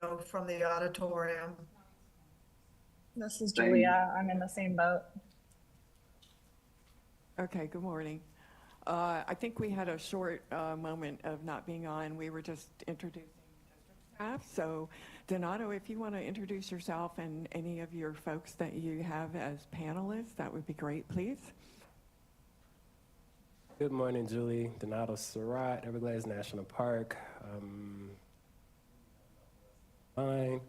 from the auditorium. This is Julia. I'm in the same boat. Okay, good morning. I think we had a short moment of not being on. We were just introducing district staff. So, Donato, if you want to introduce yourself and any of your folks that you have as panelists, that would be great, please. Good morning, Julie. Donato Surratt, Everglades National Park. Fine.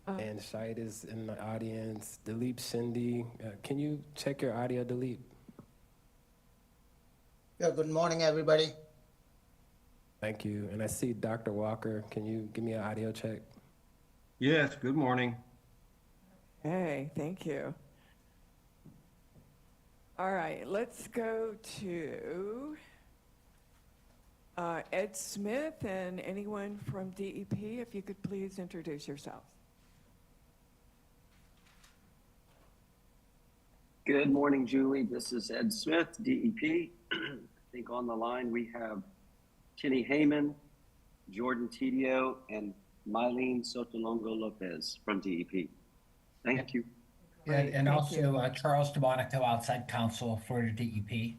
And Shite is in the audience. Dilip Shindi. Can you check your audio, Dilip? Yeah, good morning, everybody. Thank you. And I see Dr. Walker. Can you give me an audio check? Yes, good morning. Hey, thank you. All right, let's go to Ed Smith and anyone from DEP, if you could please introduce yourselves. Good morning, Julie. This is Ed Smith, DEP. I think on the line we have Kenny Heyman, Jordan Tidio, and Mylene Sotolongo Lopez from DEP. Thank you. Great, and thank also you. Charles DeMonico, outside counsel for DEP.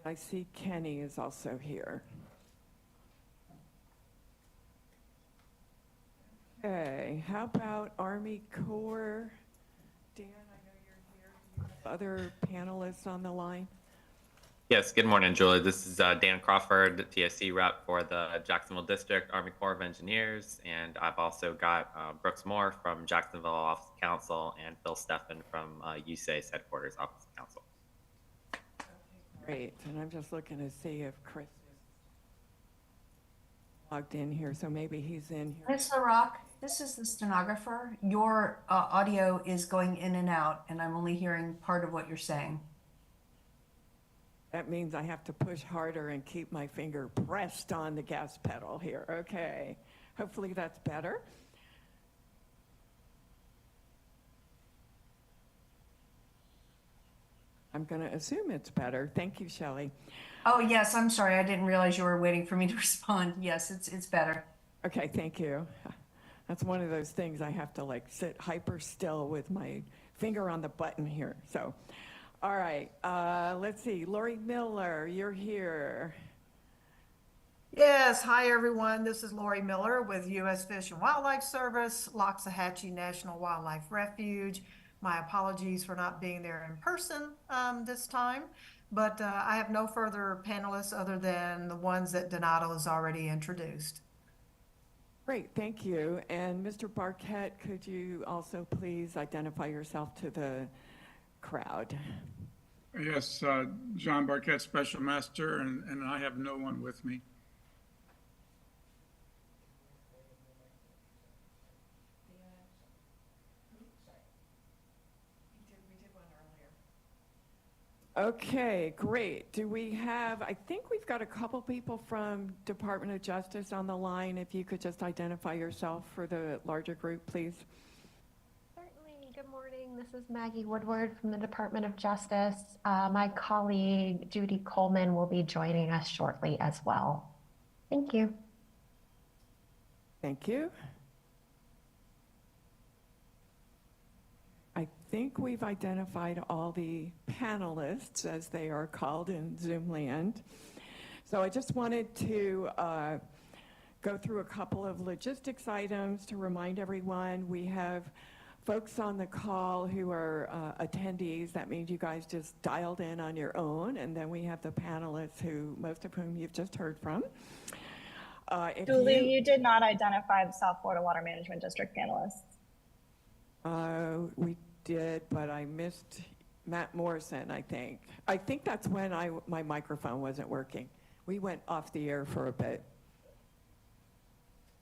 I see Kenny is also here. Okay, how about Army Corps? Dan, I know you're here. Do you have other panelists on the line? Yes, good morning, Julie. This is Dan Crawford, TSC rep for the Jacksonville District Army Corps of Engineers, and I've also got Brooks Moore from Jacksonville Office of Counsel and Phil Steffen from USA's headquarters Office of Counsel. Great, and I'm just looking to see if Chris is logged in here, so maybe he's in here. Ms. LaRock, this is the stenographer. Your audio is going in and out, and I'm only hearing part of what you're saying. That means I have to push harder and keep my finger pressed on the gas pedal here. Okay, hopefully that's better. I'm going to assume it's better. Thank you, Shelley. Oh, yes, I'm sorry. I didn't realize you were waiting for me to respond. Yes, it's better. Okay, thank you. That's one of those things I have to like sit hyper still with my finger on the button here. So, all right, let's see. Lori Miller, you're here. Yes, hi everyone. This is Lori Miller with U.S. Fish and Wildlife Service, Loxahatchee National Wildlife Refuge. My apologies for not being there in person this time, but I have no further panelists other than the ones that Donato has already introduced. Great, thank you. And Mr. Barquette, could you also please identify yourself to the crowd? Yes, John Barquette, Special Master, and I have no one with me. Okay, great. Do we have, I think we've got a couple people from Department of Justice on the line. If you could just identify yourself for the larger group, please. Certainly. Good morning. This is Maggie Woodward from the Department of Justice. My colleague Judy Coleman will be joining us shortly as well. Thank you. Thank you. I think we've identified all the panelists, as they are called in Zoom land. So I just wanted to go through a couple of logistics items to remind everyone. We have folks on the call who are attendees. That means you guys just dialed in on your own. And then we have the panelists, who most of whom you've just heard from. Julie, you did not identify the South Florida Water Management District panelists. We did, but I missed Matt Morrison, I think. I think that's when my microphone wasn't working. We went off the air for a bit.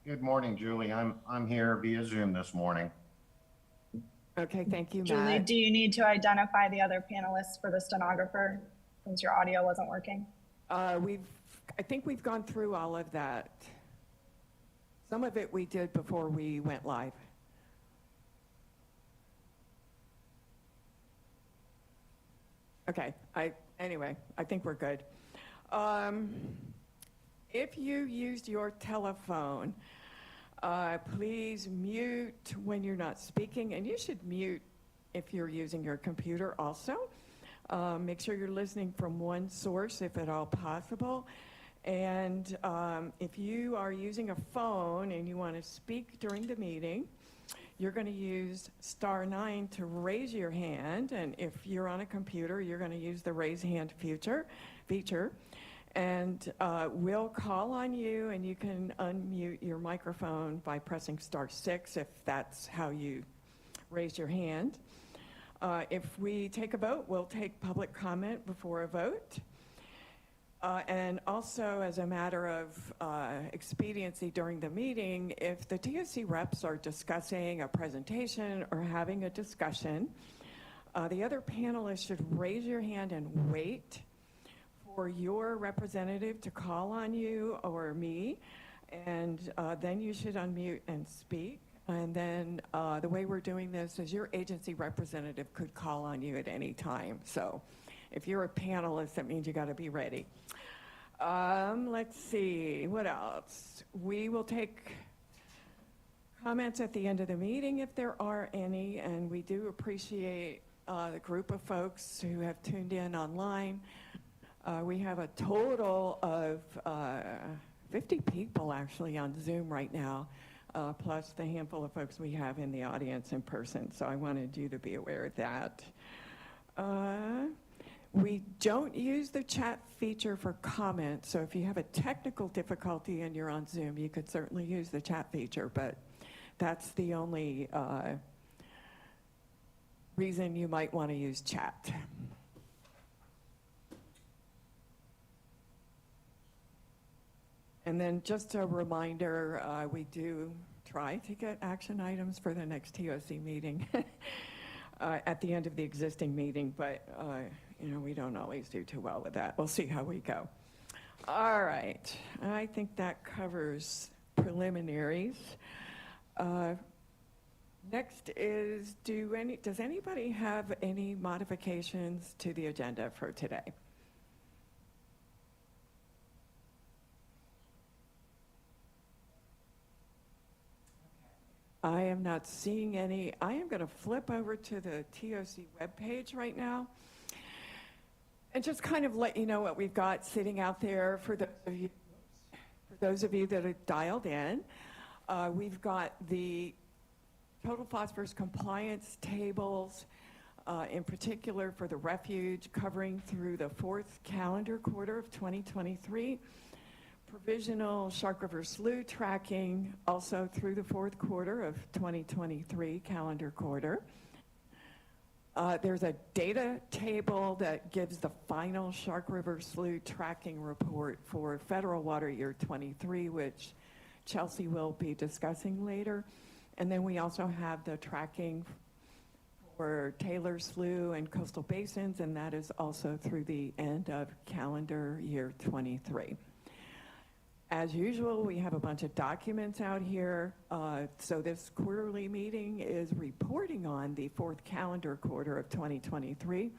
Good morning, Julie. I'm here via Zoom this morning. Okay, thank you, Julie, Matt. do you need to identify the other panelists for the stenographer since your audio wasn't working? I think we've gone through all of that. Some of it we did before we went live. Okay, anyway, I think we're good. If you used your telephone, please mute when you're not speaking, and you should mute if you're using your computer also. Make sure you're listening from one source if at all possible. And if you are using a phone and you want to speak during the meeting, you're going to use *9 to raise your hand. And if you're on a computer, you're going to use the raise hand feature. And we'll call on you, and you can unmute your microphone by pressing *6 if that's how you raise your hand. If we take a vote, we'll take public comment before a vote. And also, as a matter of expediency during the meeting, if the TSC reps are discussing a presentation or having a discussion, the other panelists should raise your hand and wait for your representative to call on you or me, and then you should unmute and speak. And then the way we're doing this is your agency representative could call on you at any time. So if you're a panelist, that means you got to be ready. Let's see, what else? We will take comments at the end of the meeting if there are any, and we do appreciate the group of folks who have tuned in online. We have a total of 50 people actually on Zoom right now, plus the handful of folks we have in the audience in person. So I wanted you to be aware of that. We don't use the chat feature for comments, so if you have a technical difficulty and you're on Zoom, you could certainly use the chat feature, but that's the only reason you might want to use chat. And then just a reminder, we do try to get action items for the next TOC meeting at the end of the existing meeting, but we don't always do too well with that. We'll see how we go. All right, I think that covers preliminaries. Next is, does anybody have any modifications to the agenda for today? I am not seeing any. I am going to flip over to the TOC webpage right now and just kind of let you know what we've got sitting out there for those of you that are dialed in. We've got the total phosphorus compliance tables, in particular for the refuge, covering through the fourth calendar quarter of 2023. Provisional Shark River Slough tracking also through the fourth quarter of 2023 calendar quarter. There's a data table that gives the final Shark River Slough tracking report for federal water year 23, which Chelsea will be discussing later. And then we also have the tracking for Taylor Slough and coastal basins, and that is also through the end of calendar year 23. As usual, we have a bunch of documents out here. So this quarterly meeting is reporting on the fourth calendar quarter of 2023.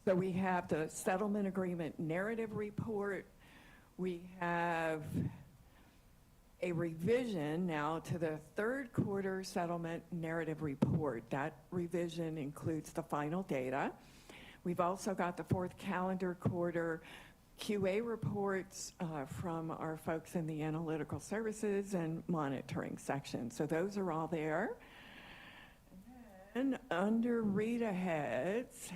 So we have the settlement agreement narrative report. We have a revision now to the third quarter settlement narrative report. That revision includes the final data. We've also got the fourth calendar quarter QA reports from our folks in the analytical services and monitoring section. So those are all there. And then under read aheads,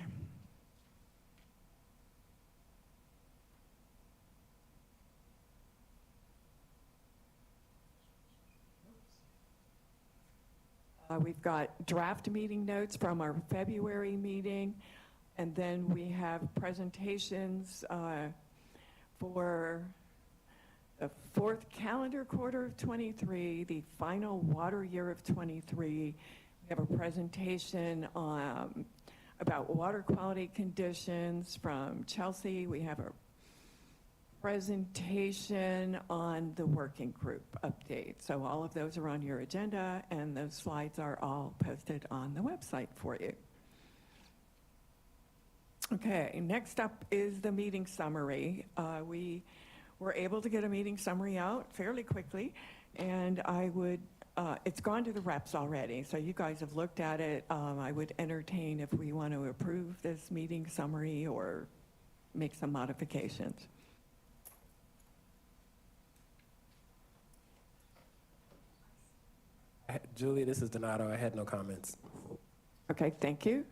we've got draft meeting notes from our February meeting. And then we have presentations for the fourth calendar quarter of 23, the final water year of 23. We have a presentation about water quality conditions from Chelsea. We have a presentation on the working group update. So all of those are on your agenda, and those slides are all posted on the website for you. Okay, next up is the meeting summary. We were able to get a meeting summary out fairly quickly, and it's gone to the reps already, so you guys have looked at it. I would entertain if we want to approve this meeting summary or make some modifications. Julie, this is Donato. I had no comments. Okay, thank you.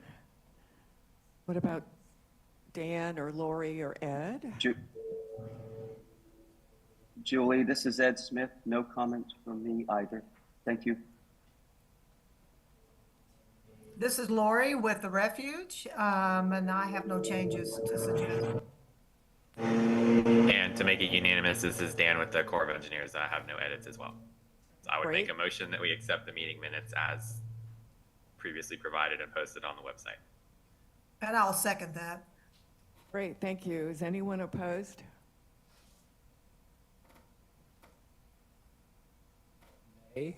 What about Dan or Lori or Ed? Julie, this is Ed Smith. No comments from me either. Thank you. This is Lori with the Refuge, and I have no changes to suggest. And to make it unanimous, this is Dan with the Corps of Engineers. I have no edits as well. So I would Great. make a motion that we accept the meeting minutes as previously provided and posted on the website. And I'll second that. Great, thank you. Is anyone opposed? Hey,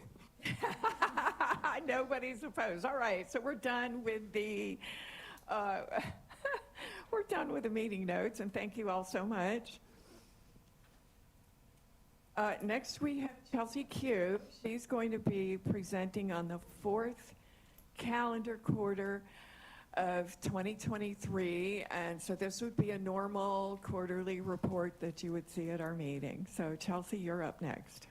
Nobody's opposed. All right, so we're done with the we're done with the meeting notes, and thank you all so much. Next, we have Chelsea Cube. She's going to be presenting on the 4th calendar quarter of 2023, and so this would be a normal quarterly report that you would see at our meeting. So Chelsea, you're up next.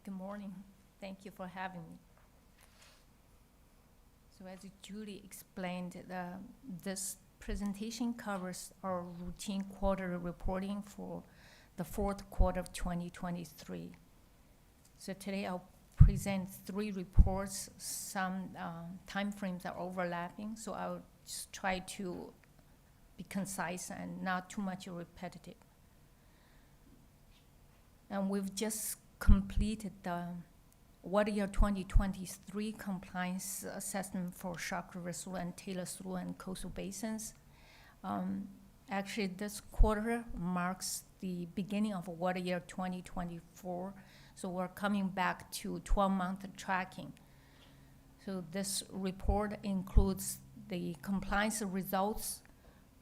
Good morning. Thank you for having me. So as Julie explained, this presentation covers our routine quarterly reporting for the 4th quarter of 2023. So today I'll present 3 reports. Some timeframes are overlapping, so I'll just try to be concise and not too much repetitive. And we've just completed the water year 2023 compliance assessment for Shark River Slough and Taylor Slough and coastal basins. Actually, this quarter marks the beginning of water year 2024, so we're coming back to 12-month tracking. So this report includes the compliance results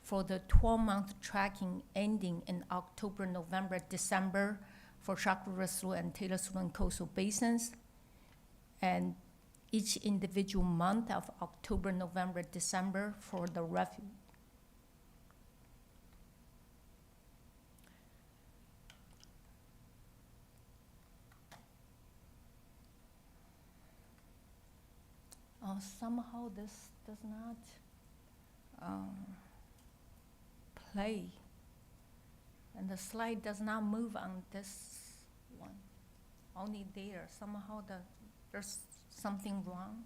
for the 12-month tracking ending in October, November, December for Shark River Slough and Taylor Slough and coastal basins, and each individual month of October, November, December for the refuge. Somehow this does not play, and the slide does not move on this one. only there. Somehow there's something wrong.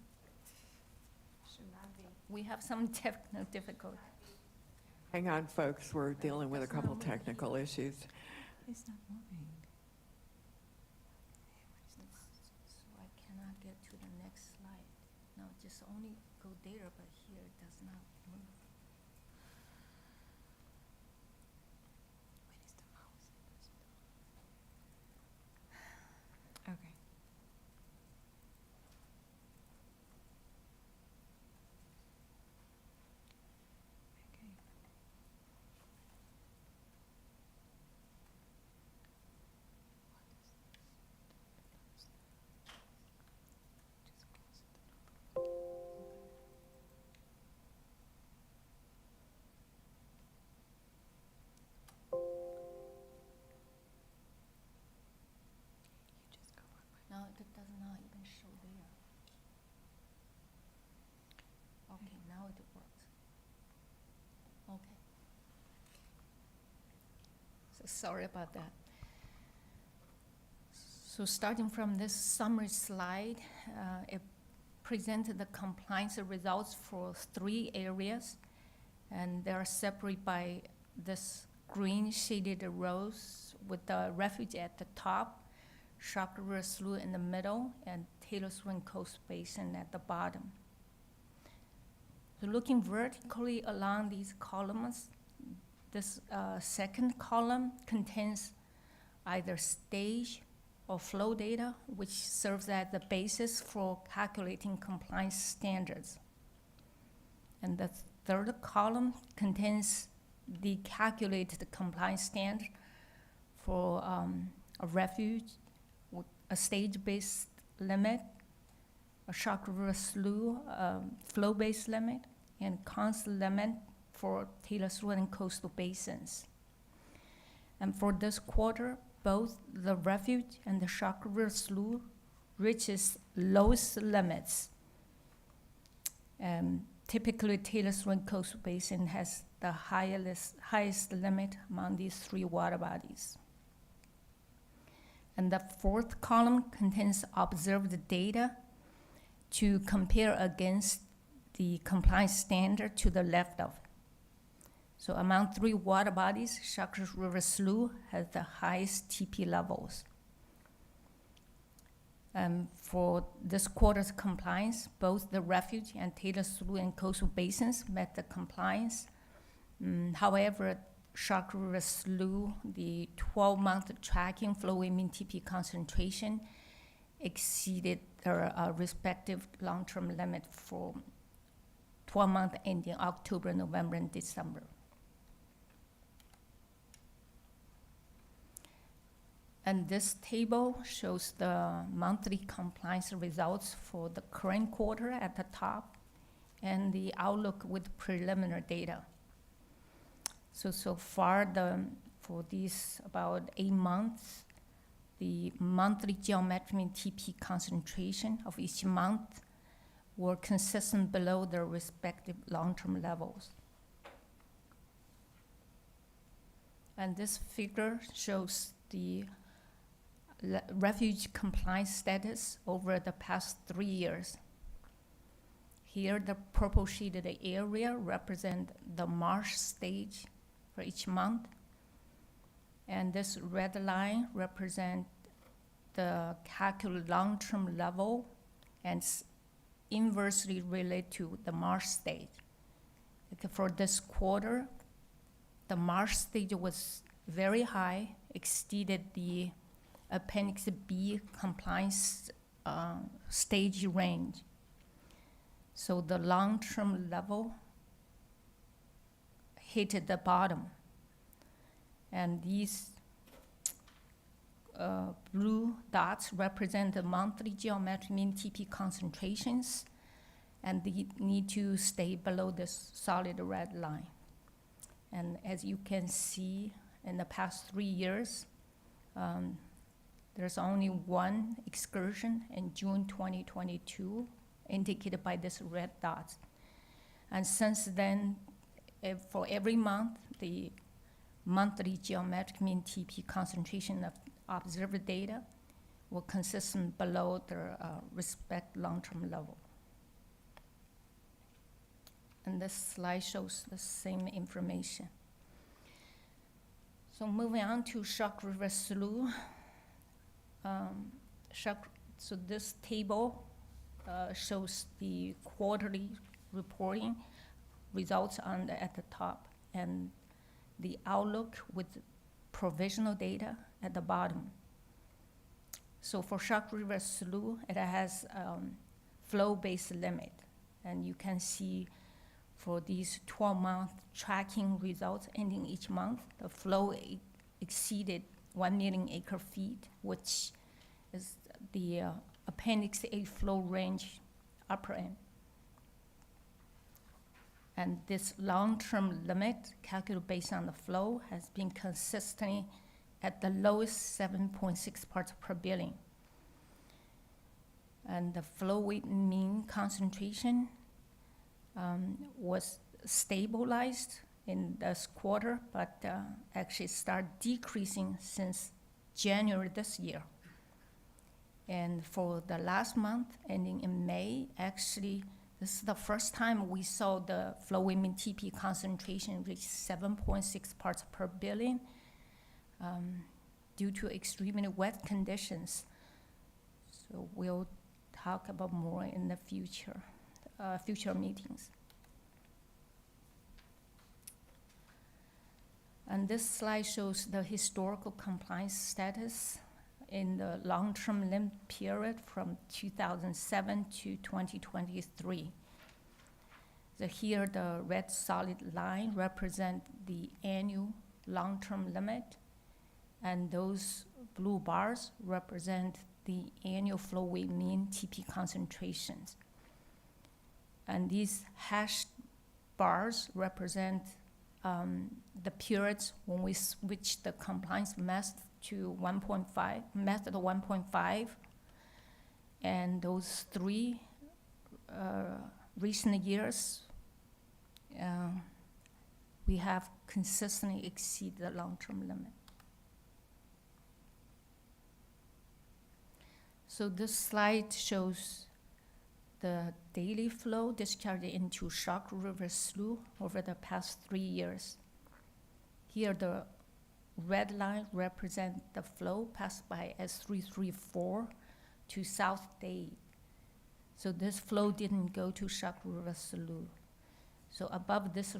Should not be. We have some technical difficulty. Hang on, folks, we're dealing with a couple technical issues. It's not moving. So I cannot get to the next slide. No, just only go there, but here it does not move. Where is the mouse? Okay. No, it does not even show there. Okay, now it works. Okay. So sorry about that. So starting from this summary slide, it presented the compliance results for 3 areas, and they are separated by this green shaded rows with the refuge at the top, Shark River Slough in the middle, and Taylor Slough Coast Basin at the bottom. So looking vertically along these columns, this second column contains either stage or flow data, which serves as the basis for calculating compliance standards. And the third column contains the calculated compliance standard for a refuge, a stage-based limit, a Shark River Slough flow-based limit, and constant limit for Taylor Slough and coastal basins. And for this quarter, both the refuge and the Shark River Slough reaches lowest limits. Typically, Taylor Slough and coastal basin has the highest limit among these 3 water bodies. And the fourth column contains observed data to compare against the compliance standard to the left of. So among 3 water bodies, Shark River Slough has the highest TP levels. For this quarter's compliance, both the refuge and Taylor Slough and coastal basins met the compliance. However, Shark River Slough, the 12-month tracking flow mean TP concentration exceeded their respective long-term limit for 12 months ending October, November, and December. And this table shows the monthly compliance results for the current quarter at the top and the outlook with preliminary data. So far, for these about 8 months, the monthly geometric mean TP concentration of each month were consistent below their respective long-term levels. And this figure shows the refuge compliance status over the past 3 years. Here, the purple shaded area represents the marsh stage for each month. And this red line represents the calculated long-term level and inversely related to the marsh stage. For this quarter, the marsh stage was very high, exceeded the Appendix B compliance stage range. So the long-term level hit the bottom. And these blue dots represent the monthly geometric mean TP concentrations, and they need to stay below this solid red line. And as you can see, in the past 3 years, there's only 1 excursion in June 2022, indicated by this red dot. And since then, for every month, the monthly geometric mean TP concentration of observed data were consistent below the respect long-term level. And this slide shows the same information. So moving on to Shark River Slough. So this table shows the quarterly reporting results at the top, and the outlook with provisional data at the bottom. So for Shark River Slough, it has flow-based limit, and you can see for these 12-month tracking results ending each month, the flow exceeded 1 million acre feet, which is the Appendix A flow range upper end. And this long-term limit, calculated based on the flow, has been consistently at the lowest 7.6 parts per billion. And the flow weight mean concentration was stabilized in this quarter, but actually started decreasing since January this year. And for the last month, ending in May, actually, this is the first time we saw the flow weight mean TP concentration reach 7.6 parts per billion due to extremely wet conditions. So we'll talk about more in the future meetings. And this slide shows the historical compliance status in the long-term limit period from 2007 to 2023. So here, the red solid line represent the annual long-term limit, and those blue bars represent the annual flow weight mean TP concentrations. And these hashed bars represent the periods when we switch the compliance method to 1.5, and those three recent years, we have consistently exceeded the long-term limit. So this slide shows the daily flow discharged into Shark River Slough over the past 3 years. Here, the red line represents the flow passed by S334 to South Dade. So this flow didn't go to Shark River Slough. So above this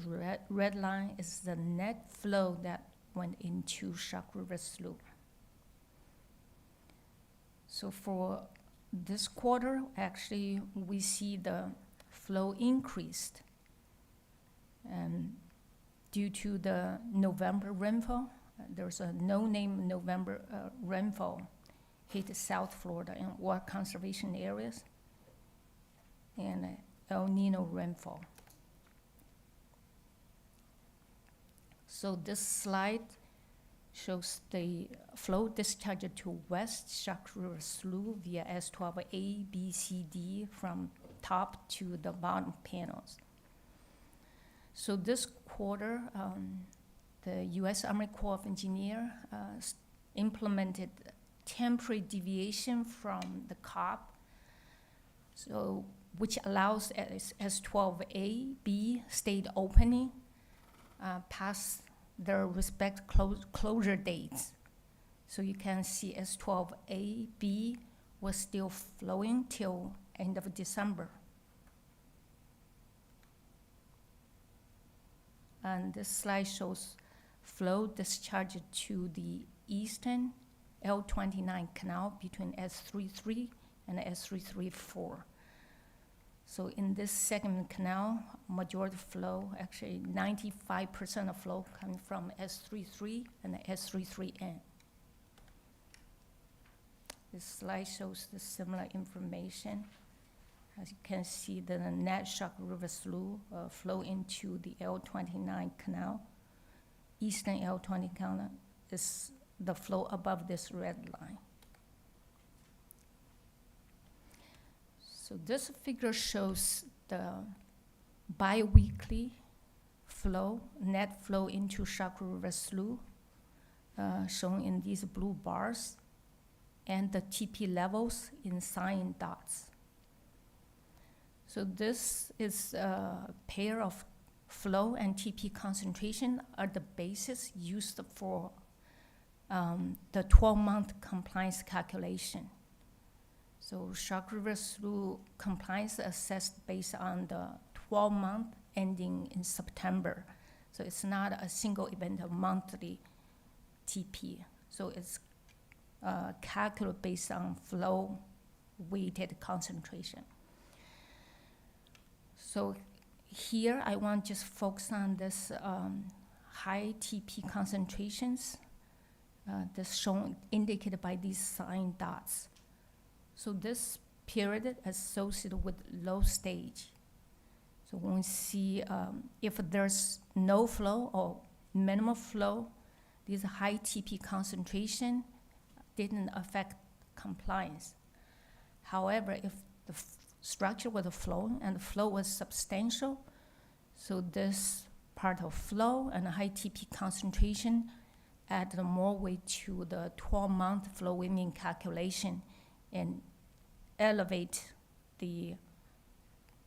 red line is the net flow that went into Shark River Slough. So for this quarter, actually, we see the flow increased. And due to the November rainfall, there's a no-name November rainfall hit South Florida and water conservation areas, and El Nino rainfall. So this slide shows the flow discharged to West Shark River Slough via S12A, B, C, D from top to the bottom panels. So this quarter, the U.S. Army Corps of Engineers implemented temporary deviation from the COP, so which allows S12A, B stayed opening past their respect closure dates. So you can see S12A, B was still flowing till end of December. And this slide shows flow discharged to the eastern L29 canal between S33 and S334. So in this segment canal, majority flow, actually 95% of flow coming from S33 and S33N. This slide shows the similar information. As you can see, the net Shark River Slough flow into the L29 canal. Eastern L20 canal is the flow above this red line. So this figure shows the bi-weekly flow, net flow into Shark River Slough, shown in these blue bars. and the TP levels in cyan dots. So this is a pair of flow and TP concentration are the basis used for the 12-month compliance calculation. So Shark River Slough compliance assessed based on the 12-month ending in September. So it's not a single event of monthly TP. So it's calculated based on flow weighted concentration. So here I want to just focus on this high TP concentrations, this shown indicated by these cyan dots. So this period associated with low stage. So when we see if there's no flow or minimal flow, these high TP concentration didn't affect compliance. However, if the structure was flowing and the flow was substantial, so this part of flow and high TP concentration added more weight to the 12-month flow weight mean calculation and elevate the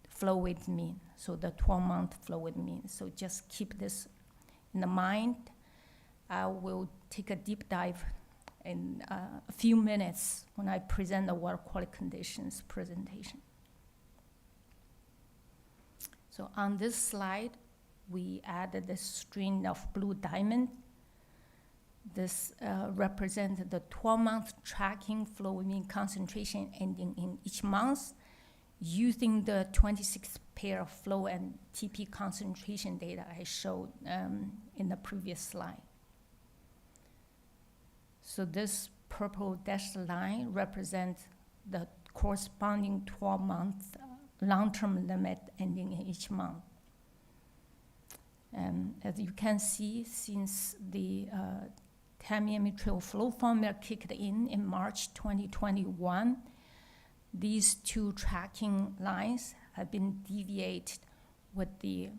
flow weight mean, so the 12-month flow weight mean. So just keep this in the mind. I will take a deep dive in a few minutes when I present the water quality conditions presentation. So on this slide, we added this string of blue diamond. This represents the 12-month tracking flow mean concentration ending in each month using the 26 pair of flow and TP concentration data I showed in the previous slide. So this purple dashed line represents the corresponding 12-month long-term limit ending in each month. As you can see, since the Tamiami Trail flow formula kicked in March 2021, these two tracking lines have been deviated with the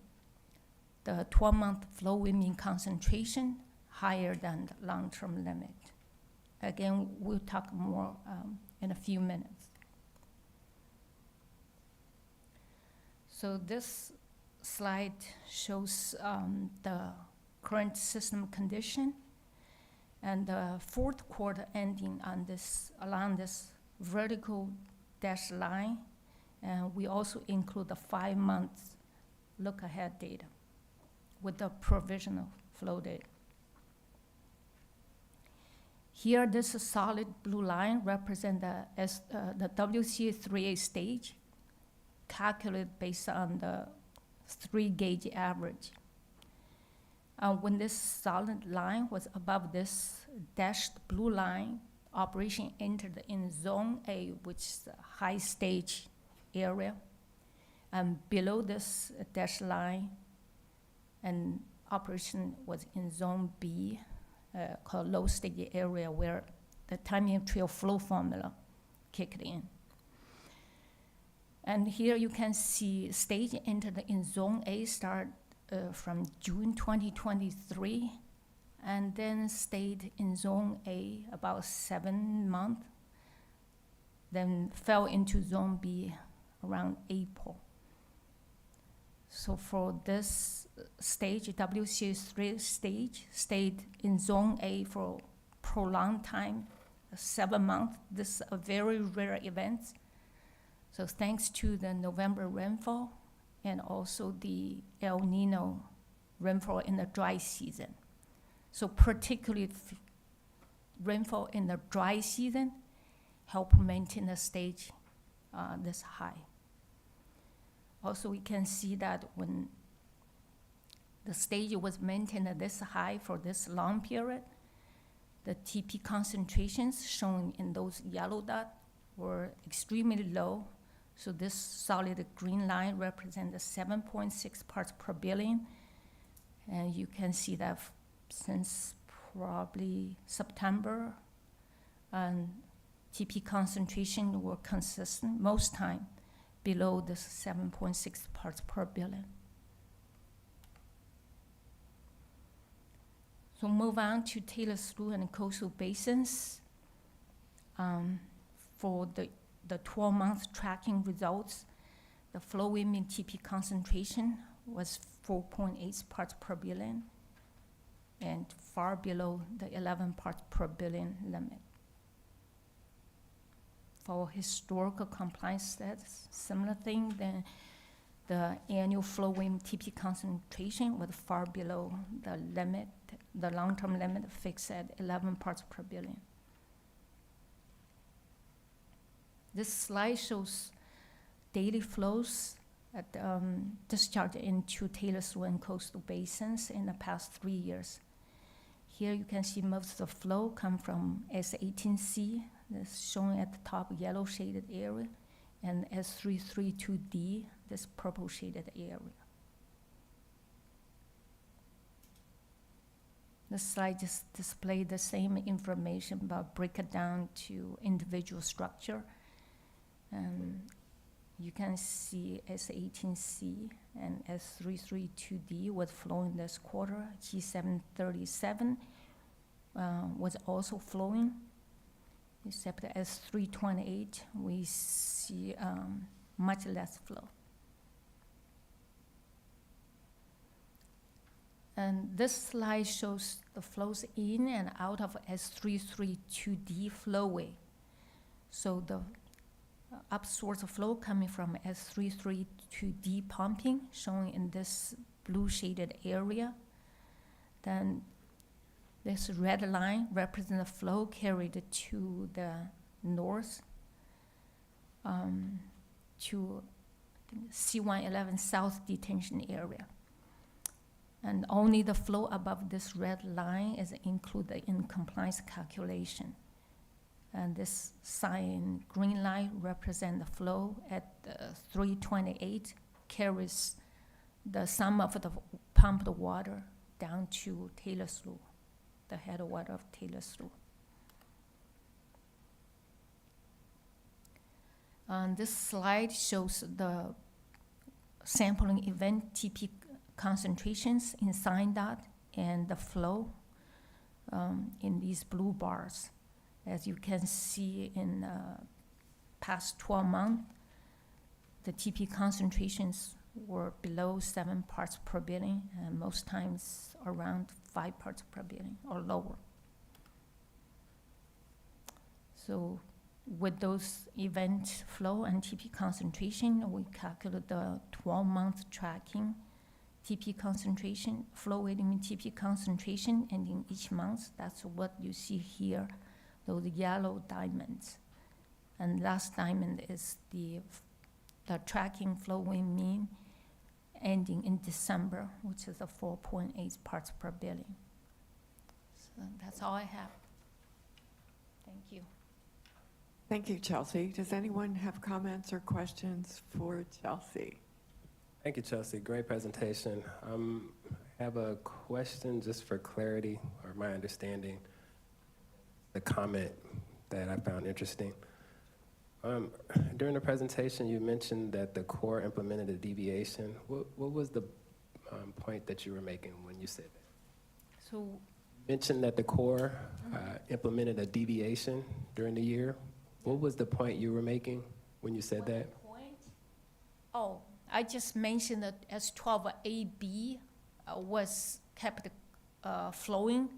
12-month flow mean concentration higher than the long-term limit. Again, we'll talk more in a few minutes. So this slide shows the current system condition and the fourth quarter ending on this, along this vertical dashed line. And we also include the 5 months look ahead data with the provisional flow data. Here, this solid blue line represents the WCA3A stage calculated based on the 3-gauge average. When this solid line was above this dashed blue line, operation entered in zone A, which is the high stage area. And below this dashed line, and operation was in zone B, called low stage area, where the Tamiami Trail flow formula kicked in. And here you can see stage entered in zone A start from June 2023, and then stayed in zone A about 7 months, then fell into zone B around April. So for this stage, WCA3 stage, stayed in zone A for prolonged time, 7 months. This is a very rare event. So thanks to the November rainfall and also the El Nino rainfall in the dry season. So particularly rainfall in the dry season help maintain the stage this high. Also, we can see that when the stage was maintained this high for this long period, the TP concentrations shown in those yellow dots were extremely low. So this solid green line represents 7.6 parts per billion. And you can see that since probably September, and TP concentration were consistent most time below this 7.6 parts per billion. So move on to Taylor Slough and coastal basins. For the 12-month tracking results, the flowing mean TP concentration was 4.8 parts per billion and far below the 11 parts per billion limit. For historical compliance status, similar thing, then the annual flowing TP concentration was far below the limit, the long-term limit fixed at 11 parts per billion. This slide shows daily flows at discharge into Taylor Slough and coastal basins in the past 3 years. Here you can see most of the flow come from S18C, that's shown at the top yellow shaded area, and S332D, this purple shaded area. This slide just displays the same information, but break it down to individual structure. You can see S18C and S332D was flowing this quarter. G737 was also flowing, except S328, we see much less flow. And this slide shows the flows in and out of S332D flowway. So the upsource flow coming from S332D pumping, shown in this blue shaded area. Then this red line represents the flow carried to the north to C111 South detention area. And only the flow above this red line is included in compliance calculation. And this cyan green line represents the flow at 328, carries the sum of the pumped water down to Taylor Slough, the headwater of Taylor Slough. This slide shows the sampling event TP concentrations in sign dot and the flow in these blue bars. As you can see in past 12 months, the TP concentrations were below 7 parts per billion, and most times around 5 parts per billion or lower. So with those event flow and TP concentration, we calculate the 12-month tracking TP concentration, flow element TP concentration, and in each month, that's what you see here, those yellow diamonds. And last diamond is the tracking flowing mean ending in December, which is a 4.8 parts per billion. So that's all I have. Thank you. Thank you, Chelsea. Does anyone have comments or questions for Chelsea? Thank you, Chelsea. Great presentation. I have a question just for clarity or my understanding. The comment that I found interesting. During the presentation, you mentioned that the Corps implemented a deviation. What was the point that you were making when you said that? So you mentioned that the Corps implemented a deviation during the year. What was the point you were making when you said that? Point? Oh, I just mentioned that S12AB was kept flowing.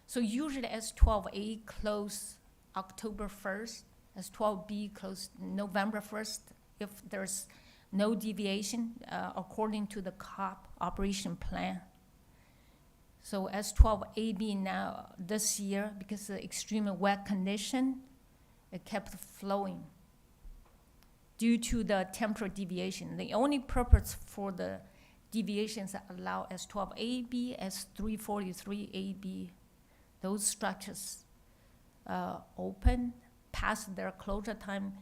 So usually S12A close October 1st, S12B close November 1st, if there's no deviation according to the COP operation plan. So S12AB now this year, because of the extremely wet condition, it kept flowing due to the temperature deviation. The only purpose for the deviations that allow S12AB, S343AB, those structures open past their closure time,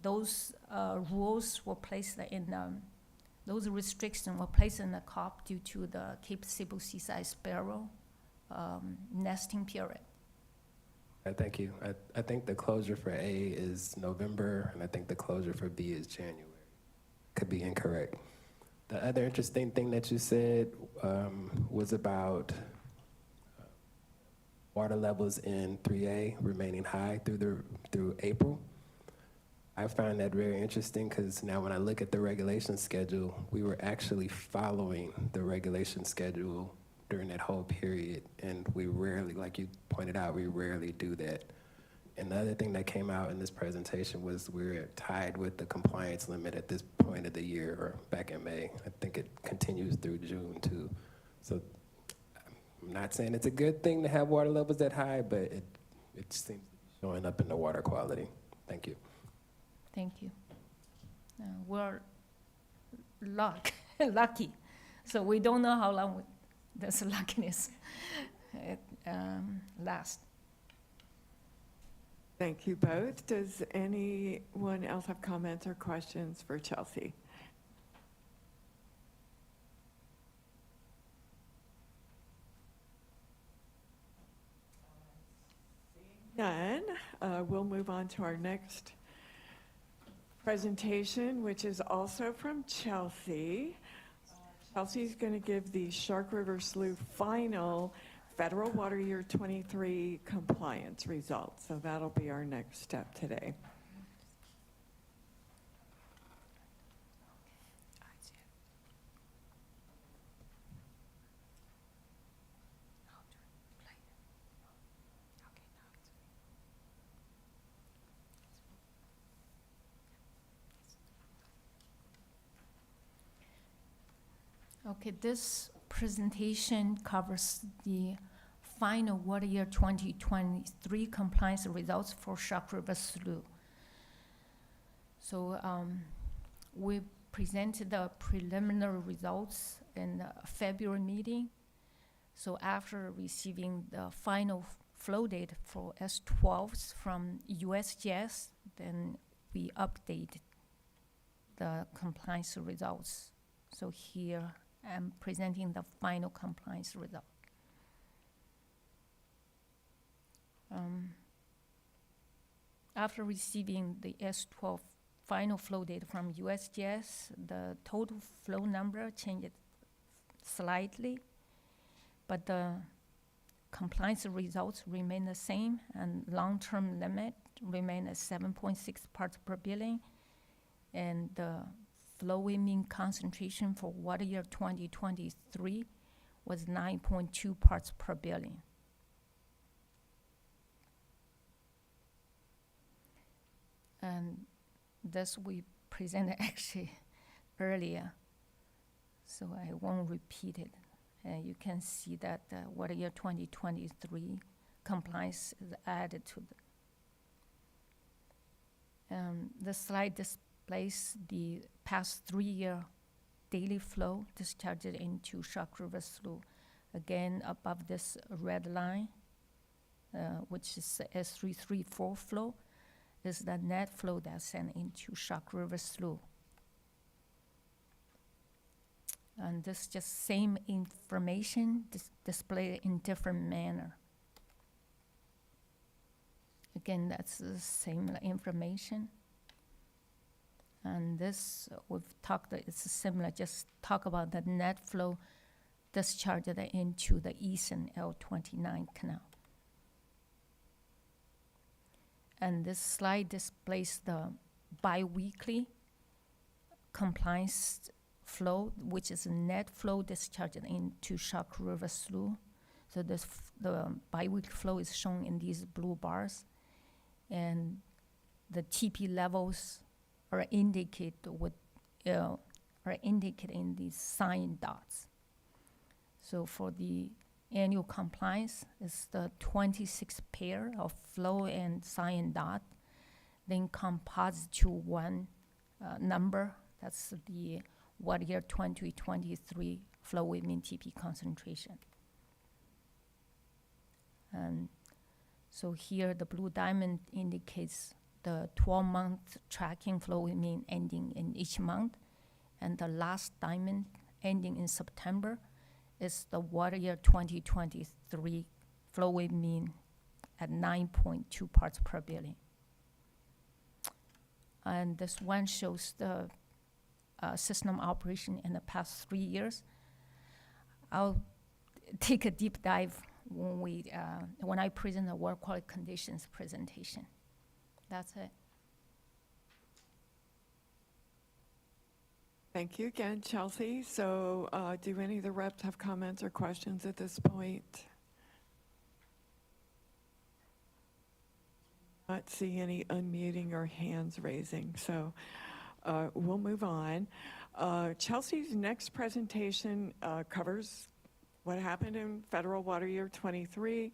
those rules were placed in, those restrictions were placed in the COP due to the Cape Sable seaside sparrow nesting period. Thank you. I think the closure for A is November, and I think the closure for B is January. Could be incorrect. The other interesting thing that you said was about water levels in 3A remaining high through April. I find that very interesting because now when I look at the regulation schedule, we were actually following the regulation schedule during that whole period, and we rarely, like you pointed out, we rarely do that. And the other thing that came out in this presentation was we're tied with the compliance limit at this point of the year, or back in May. I think it continues through June too. So I'm not saying it's a good thing to have water levels that high, but it seems to be showing up in the water quality. Thank you. Thank you. We're lucky, so we don't know how long this luckiness lasts. Thank you both. Does anyone else have comments or questions for Chelsea? None. We'll move on to our next presentation, which is also from Chelsea. Chelsea's going to give the Shark River Slough final federal water year 23 compliance results. So that'll be our next step today. Okay, this presentation covers the final water year 2023 compliance results for Shark River Slough. So we presented the preliminary results in the February meeting. So after receiving the final flow data for S12s from USGS, then we updated the compliance results. So here I'm presenting the final compliance result. After receiving the S12 final flow data from USGS, the total flow number changed slightly, but the compliance results remain the same, and long-term limit remain at 7.6 parts per billion, and the flowing mean concentration for water year 2023 was 9.2 parts per billion. And this we presented actually earlier, so I won't repeat it. You can see that water year 2023 compliance is added to the slide displays the past 3-year daily flow discharged into Shark River Slough. Again, above this red line, which is S334 flow, is the net flow that's sent into Shark River Slough. And this just same information displayed in different manner. Again, that's the same information. And this, we've talked, it's similar, just talk about the net flow discharged into the eastern L29 canal. And this slide displays the bi-weekly compliance flow, which is a net flow discharged into Shark River Slough. So the bi-weekly flow is shown in these blue bars, and the TP levels are indicated in these cyan dots. So for the annual compliance, is the 26 pair of flow and cyan dot, then composite to one number. That's the water year 2023 flow with mean TP concentration. And so here the blue diamond indicates the 12-month tracking flow with mean ending in each month, and the last diamond ending in September is the water year 2023 flow with mean at 9.2 parts per billion. And this one shows the system operation in the past 3 years. I'll take a deep dive when I present the water quality conditions presentation. That's it. Thank you again, Chelsea. So do any of the reps have comments or questions at this point? Not see any unmuting or hands raising, so we'll move on. Chelsea's next presentation covers what happened in federal water year 23.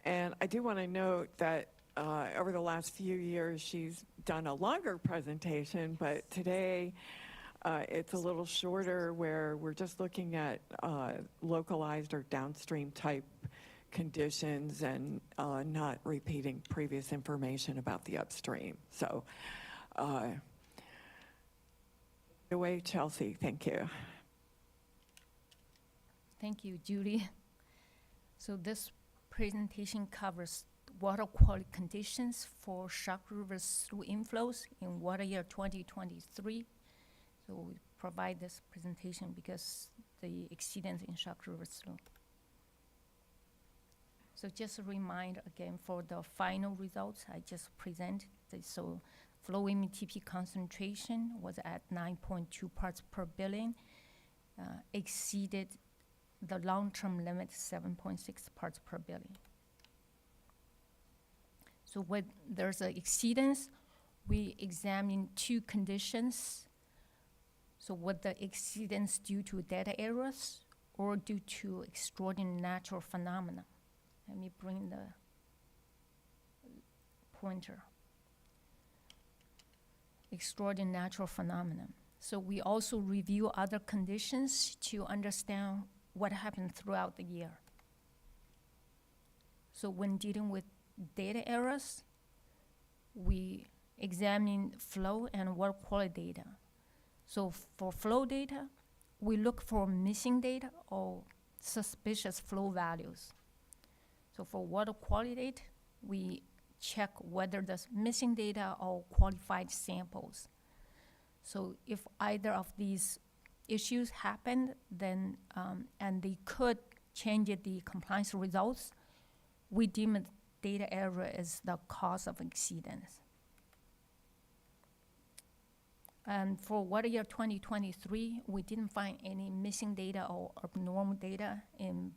And I do want to note that over the last few years, she's done a longer presentation, but today it's a little shorter where we're just looking at localized or downstream type conditions and not repeating previous information about the upstream. So away, Chelsea. Thank you. Thank you, Judy. So this presentation covers water quality conditions for Shark River through inflows in water year 2023. So we provide this presentation because the exceedance in Shark River through. So just a reminder again for the final results I just presented. So flow MTP concentration was at 9.2 parts per billion, exceeded the long-term limit 7.6 parts per billion. So when there's an exceedance, we examine two conditions. So what the exceedance due to data errors or due to extraordinary natural phenomena. Let me bring the pointer. Extraordinary natural phenomenon. So we also review other conditions to understand what happened throughout the year. So when dealing with data errors, we examine flow and water quality data. So for flow data, we look for missing data or suspicious flow values. So for water quality data, we check whether there's missing data or qualified samples. So if either of these issues happened, then and they could change the compliance results, we deem data error as the cause of exceedance. And for water year 2023, we didn't find any missing data or abnormal data in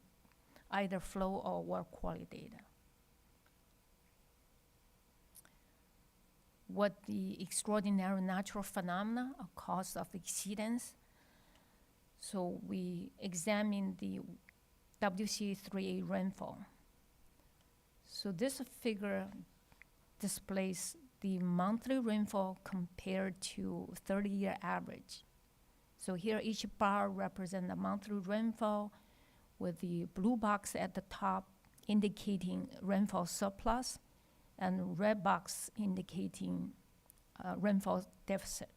either flow or water quality data. What the extraordinary natural phenomena are cause of exceedance. So we examine the WCA3A rainfall. So this figure displays the monthly rainfall compared to 30-year average. So here each bar represents the monthly rainfall with the blue box at the top indicating rainfall surplus and red box indicating rainfall deficit.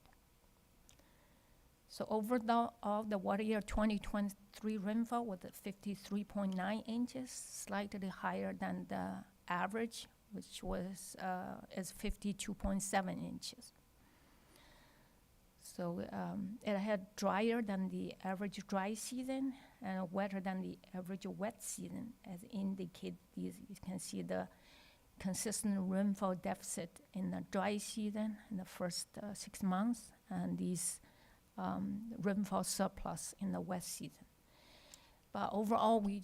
So overall, the water year 2023 rainfall was at 53.9 inches, slightly higher than the average, which was is 52.7 inches. So it had drier than the average dry season and wetter than the average wet season, as indicate these. You can see the consistent rainfall deficit in the dry season in the first 6 months, and these rainfall surplus in the wet season. But overall, we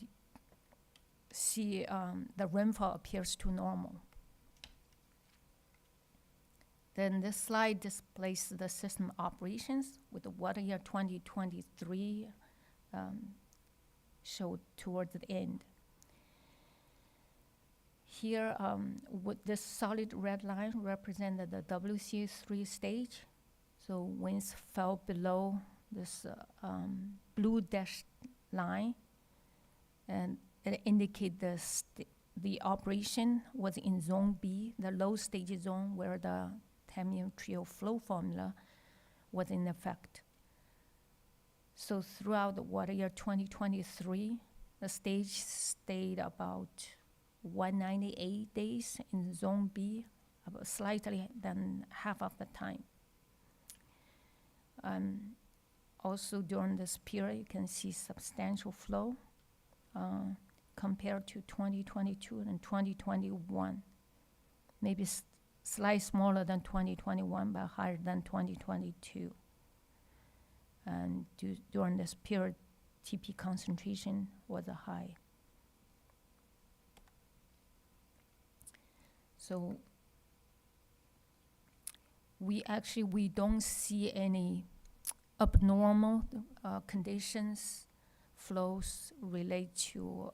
see the rainfall appears to normal. Then this slide displays the system operations with the water year 2023 showed towards the end. Here, with this solid red line represented the WCA3 stage. So winds fell below this blue dashed line, and it indicates the operation was in zone B, the low stage zone where the Tamiya Trio flow formula was in effect. So throughout the water year 2023, the stage stayed about 198 days in zone B, about slightly than half of the time. Also during this period, you can see substantial flow compared to 2022 and 2021. Maybe slightly smaller than 2021, but higher than 2022. And during this period, TP concentration was high. So we don't see any abnormal conditions, flows relate to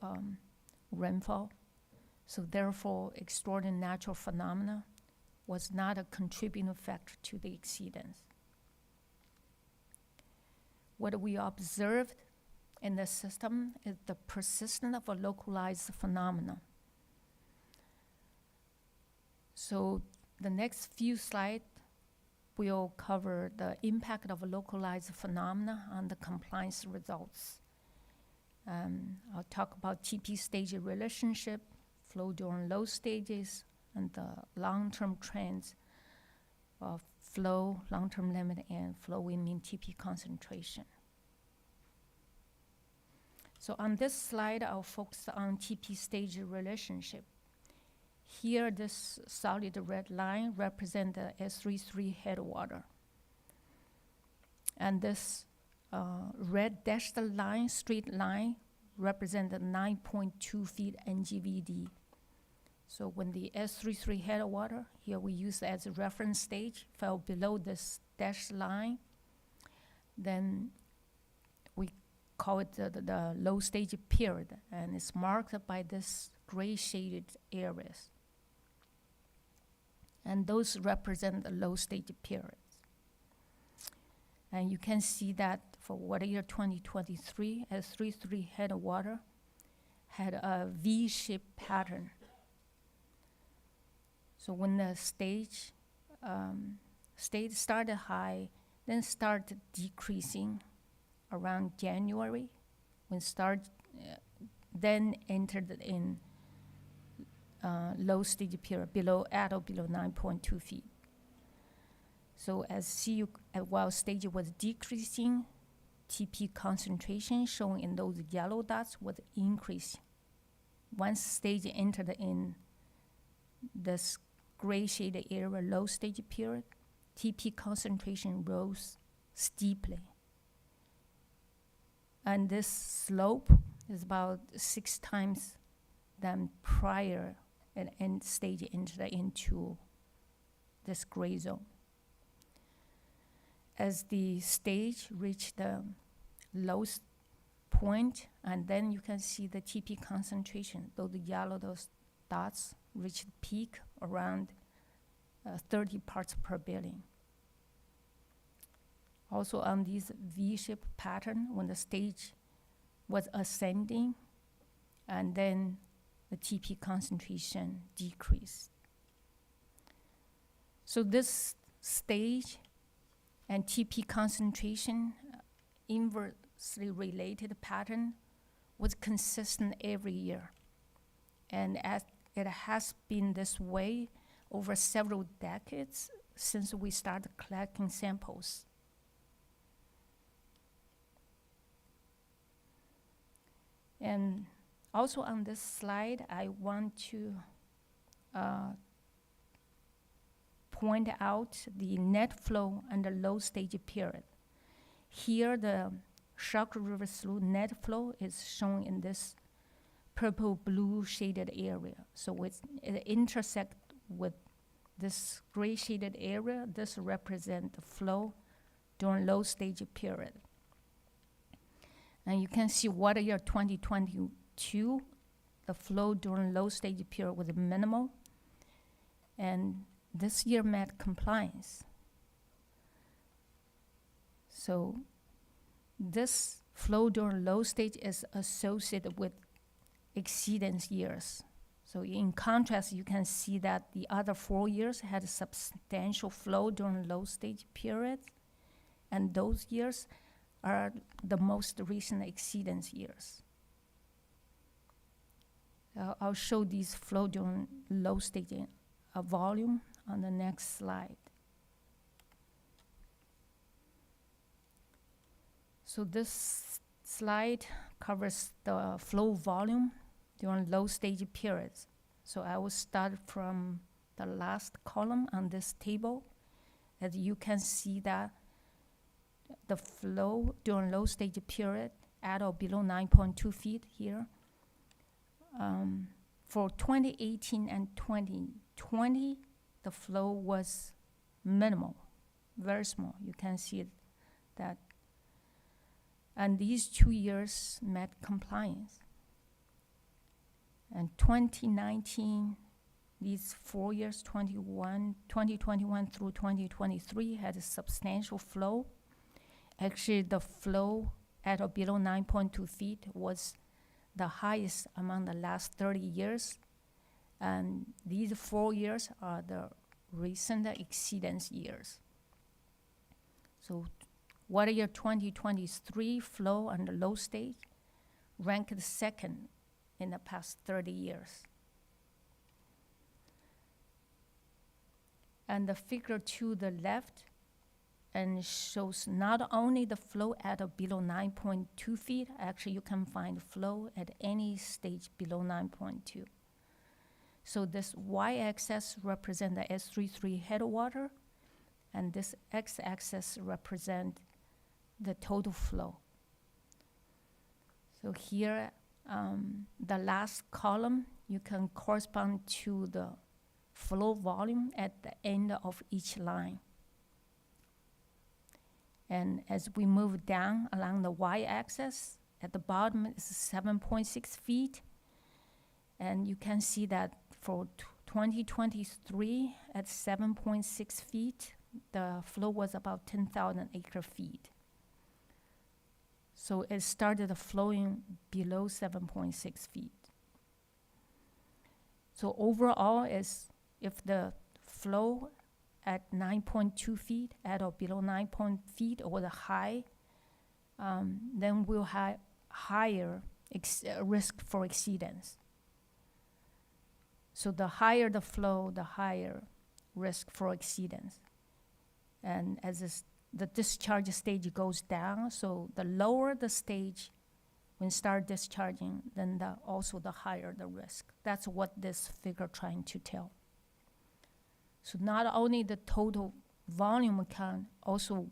rainfall. So therefore, extraordinary natural phenomena was not a contributing factor to the exceedance. What we observed in the system is the persistence of a localized phenomena. So the next few slides will cover the impact of a localized phenomena on the compliance results. I'll talk about TP stage relationship, flow during low stages, and the long-term trends of flow, long-term limit, and flow in mean TP concentration. So on this slide, I'll focus on TP stage relationship. Here, this solid red line represents the S33 headwater. And this red dashed line, straight line, represents the 9.2 feet NGVD. So when the S33 headwater, here we use as a reference stage, fell below this dashed line, then we call it the low stage period, and it's marked by this gray shaded areas. And those represent the low stage periods. And you can see that for water year 2023, S33 headwater had a V-shaped pattern. So when the stage started high, then started decreasing around January, then entered in low stage period at or below 9.2 feet. So while stage was decreasing, TP concentration shown in those yellow dots was increasing. Once stage entered in this gray shaded area, low stage period, TP concentration rose steeply. And this slope is about 6 times than prior and end stage entered into this gray zone. As the stage reached the lowest point, and then you can see the TP concentration, those dots reached peak around 30 parts per billion. Also on this V-shaped pattern, when the stage was ascending, and then the TP concentration decreased. So this stage and TP concentration inversely related pattern was consistent every year. And as it has been this way over several decades since we started collecting samples. And also on this slide, I want to point out the net flow and the low stage period. Here, the Shark River Slough net flow is shown in this purple-blue shaded area. So it intersects with this gray shaded area. This represents the flow during low stage period. And you can see water year 2022, the flow during low stage period was minimal. And this year met compliance. So this flow during low stage is associated with exceedance years. So in contrast, you can see that the other 4 years had a substantial flow during low stage periods, and those years are the most recent exceedance years. I'll show these flow during low stage volume on the next slide. So this slide covers the flow volume during low stage periods. So I will start from the last column on this table. As you can see that the flow during low stage period at or below 9.2 feet here. For 2018 and 2020, the flow was minimal, very small. You can see that. And these 2 years met compliance. And 2019, these 4 years, 2021 through 2023, had a substantial flow. Actually, the flow at or below 9.2 feet was the highest among the last 30 years. And these 4 years are the recent exceedance years. So water year 2023 flow on the low stage ranked second in the past 30 years. And the figure to the left and shows not only the flow at or below 9.2 feet, actually you can find flow at any stage below 9.2. So this y-axis represents the S33 headwater, and this x-axis represents the total flow. So here, the last column, you can correspond to the flow volume at the end of each line. And as we move down along the y-axis, at the bottom is 7.6 feet. And you can see that for 2023, at 7.6 feet, the flow was about 10,000 acre feet. So it started flowing below 7.6 feet. So overall, if the flow at 9.2 feet, at or below 9 feet, or the high, then we'll have higher risk for exceedance. So the higher the flow, the higher risk for exceedance. And as the discharge stage goes down, so the lower the stage when start discharging, then also the higher the risk. That's what this figure trying to tell. So not only the total volume count, also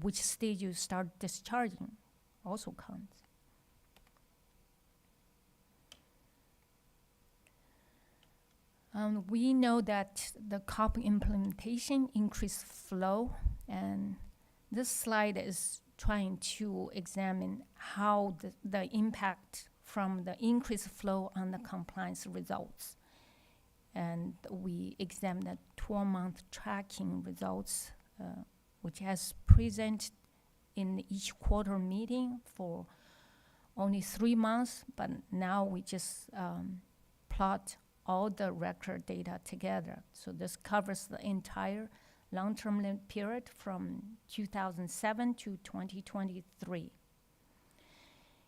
which stage you start discharging also counts. We know that the COP implementation increased flow, and this slide is trying to examine how the impact from the increased flow on the compliance results. And we examined the 12-month tracking results, which has presented in each quarter meeting for only 3 months, but now we just plot all the record data together. So this covers the entire long-term limit period from 2007 to 2023.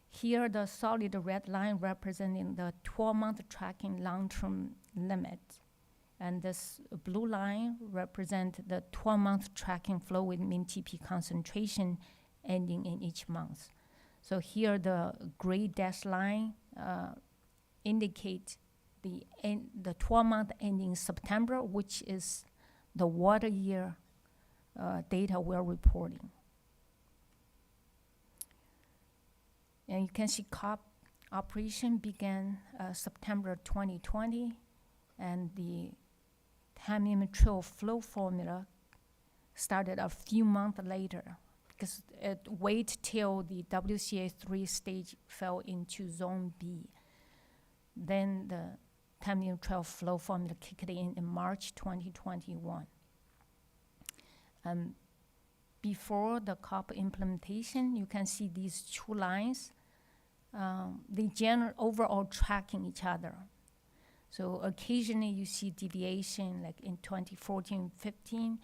Here, the solid red line representing the 12-month tracking long-term limit. And this blue line represents the 12-month tracking flow with mean TP concentration ending in each month. So here, the gray dashed line indicates the 12-month ending September, which is the water year data we're reporting. And you can see COP operation began September 2020, and the time-immediate flow formula started a few months later because it waited till the WCA3 stage fell into zone B. Then the time-immediate flow formula kicked in March 2021. Before the COP implementation, you can see these two lines. They overall tracking each other. So occasionally you see deviation, like in 2014-15,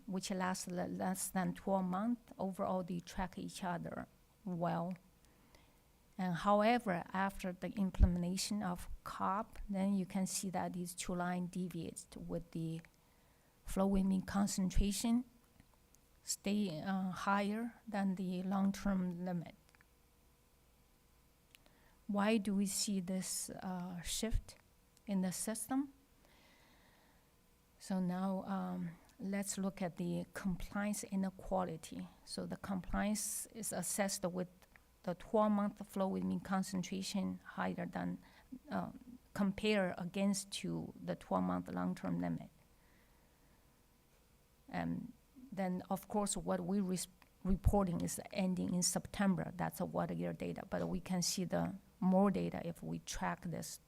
which lasted less than 12 months. Overall, they track each other well. And however, after the implementation of COP, then you can see that these two lines deviate with the flow with mean concentration stay higher than the long-term limit. why do we see this shift in the system? So now let's look at the compliance inequality. So the compliance is assessed with the 12-month flow with mean concentration higher than, compare against to the 12-month long-term limit. And then, of course, what we reporting is ending in September. That's a water-year data, but we can see the more data if we track this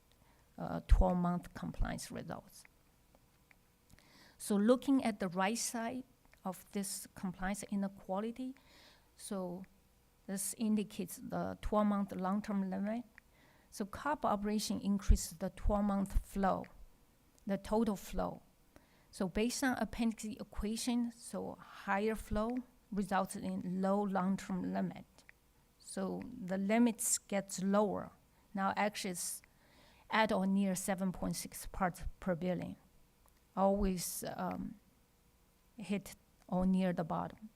12-month compliance results. So looking at the right side of this compliance inequality, so this indicates the 12-month long-term limit. So COP operation increases the 12-month flow, the total flow. So based on appendix equation, so higher flow results in low long-term limit. So the limits gets lower. Now actually it's at or near 7.6 parts per billion. Always hit or near the bottom.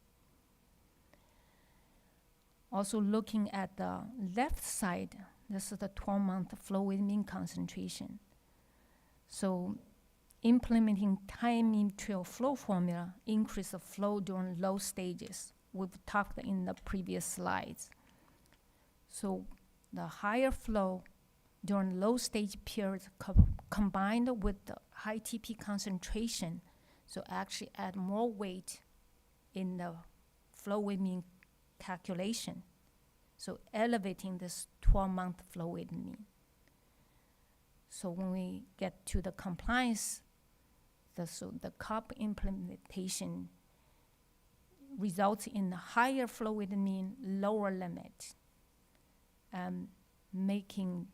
Also looking at the left side, this is the 12-month flow with mean concentration. So implementing time mean trail flow formula increase the flow during low stages. We've talked in the previous slides. So the higher flow during low stage periods combined with the high TP concentration, so actually add more weight in the flow with mean calculation. So elevating this 12-month flow with mean. So when we get to the compliance, so the COP implementation results in higher flow with mean, lower limit, making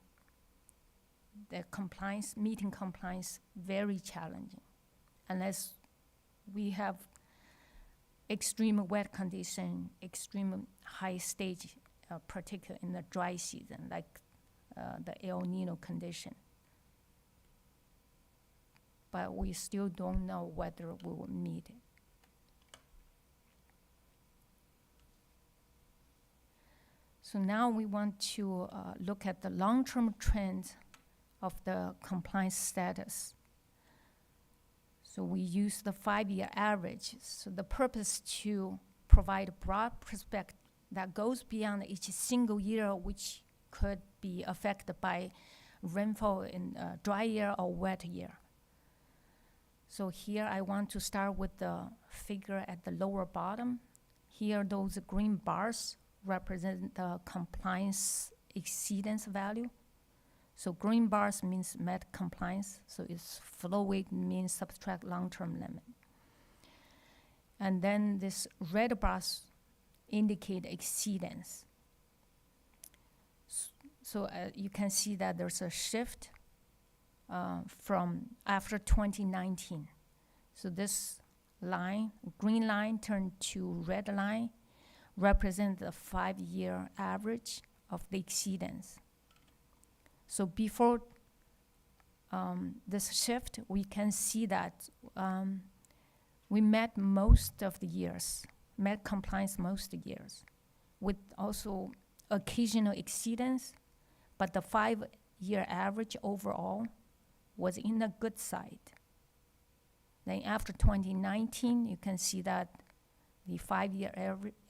the compliance, meeting compliance very challenging unless we have extreme wet condition, extreme high stage, particularly in the dry season, like the El Nino condition. But we still don't know whether we will meet it. So now we want to look at the long-term trends of the compliance status. So we use the 5-year average. So the purpose to provide a broad perspective that goes beyond each single year, which could be affected by rainfall in a dry year or wet year. So here I want to start with the figure at the lower bottom. Here, those green bars represent the compliance exceedance value. So green bars means met compliance, so it's flow weight means subtract long-term limit. And then this red bars indicate exceedance. So you can see that there's a shift from after 2019. So this line, green line turned to red line, represent the 5-year average of the exceedance. So before this shift, we can see that we met most of the years, met compliance most of the years, with also occasional exceedance, but the 5-year average overall was in the good side. Then after 2019, you can see that the 5-year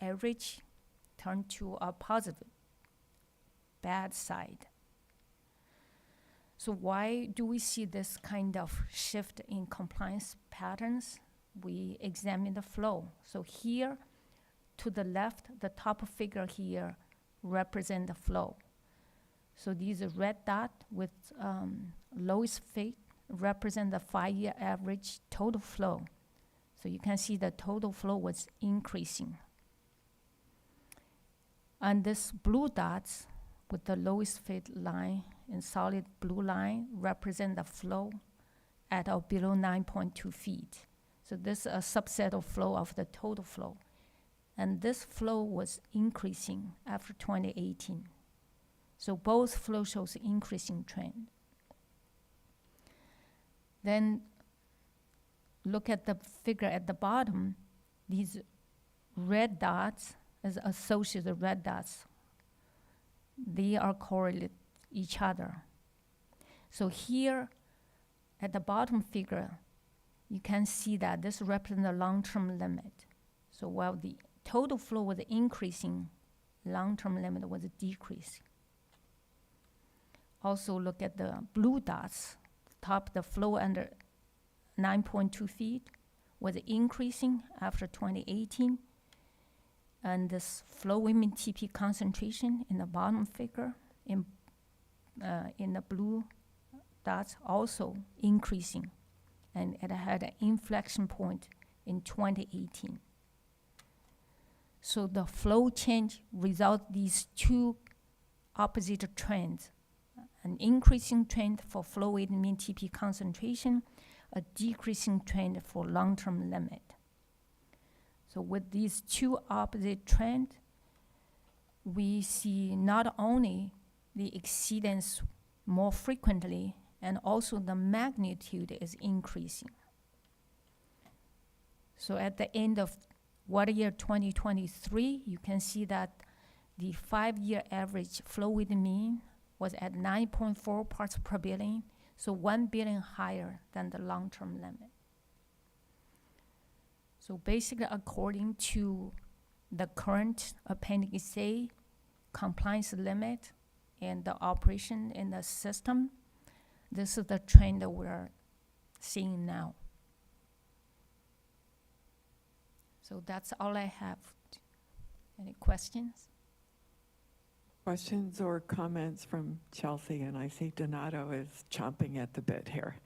average turned to a positive, bad side. So why do we see this kind of shift in compliance patterns? We examine the flow. So here, to the left, the top figure here represent the flow. So these red dot with lowest fit represent the 5-year average total flow. So you can see the total flow was increasing. And this blue dots with the lowest fit line and solid blue line represent the flow at or below 9.2 feet. So this is a subset of flow of the total flow. And this flow was increasing after 2018. So both flow shows increasing trend. Then look at the figure at the bottom. These red dots, as associated red dots, they are correlated each other. So here at the bottom figure, you can see that this represents the long-term limit. So while the total flow was increasing, long-term limit was decreasing. Also look at the blue dots. Top, the flow under 9.2 feet was increasing after 2018. And this flow women TP concentration in the bottom figure in the blue dots also increasing. And it had an inflection point in 2018. So the flow change results these two opposite trends, an increasing trend for flow weight mean TP concentration, a decreasing trend for long-term limit. So with these two opposite trends, we see not only the exceedance more frequently, and also the magnitude is increasing. So at the end of water year 2023, you can see that the 5-year average flow weight mean was at 9.4 parts per billion, so 1 billion higher than the long-term limit. So basically, according to the current Appendix A compliance limit and the operation in the system, this is the trend that we're seeing now. So that's all I have. Any questions? Questions or comments from Chelsea? And I see Donato is chomping at the bit here.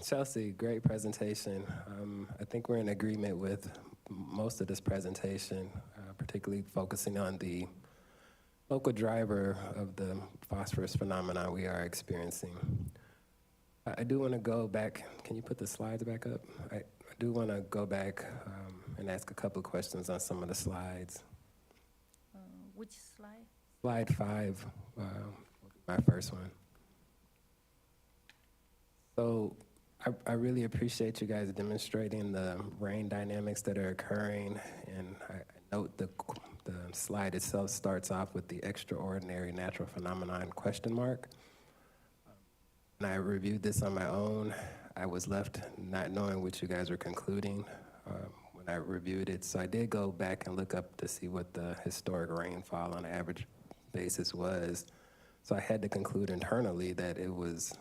Chelsea, great presentation. I think we're in agreement with most of this presentation, particularly focusing on the local driver of the phosphorus phenomenon we are experiencing. I do want to go back. Can you put the slides back up? I do want to go back and ask a couple of questions on some of the slides. Which slide? Slide 5, my first one. So I really appreciate you guys demonstrating the rain dynamics that are occurring, and I note the slide itself starts off with the extraordinary natural phenomenon question mark. When I reviewed this on my own, I was left not knowing what you guys were concluding when I reviewed it. So I did go back and look up to see what the historic rainfall on an average basis was. So I had to conclude internally that it was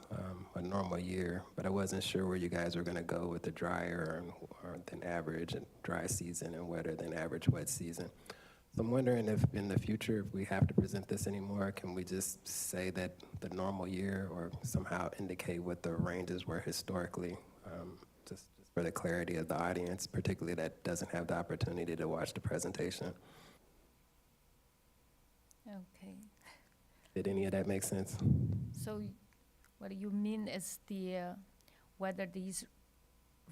a normal year, but I wasn't sure where you guys were going to go with the drier or than average and dry season and wetter than average wet season. So I'm wondering if in the future, if we have to present this anymore, can we just say that the normal year or somehow indicate what the ranges were historically, just for the clarity of the audience, particularly that doesn't have the opportunity to watch the presentation. Okay. Did any of that make sense? So what you mean is the whether these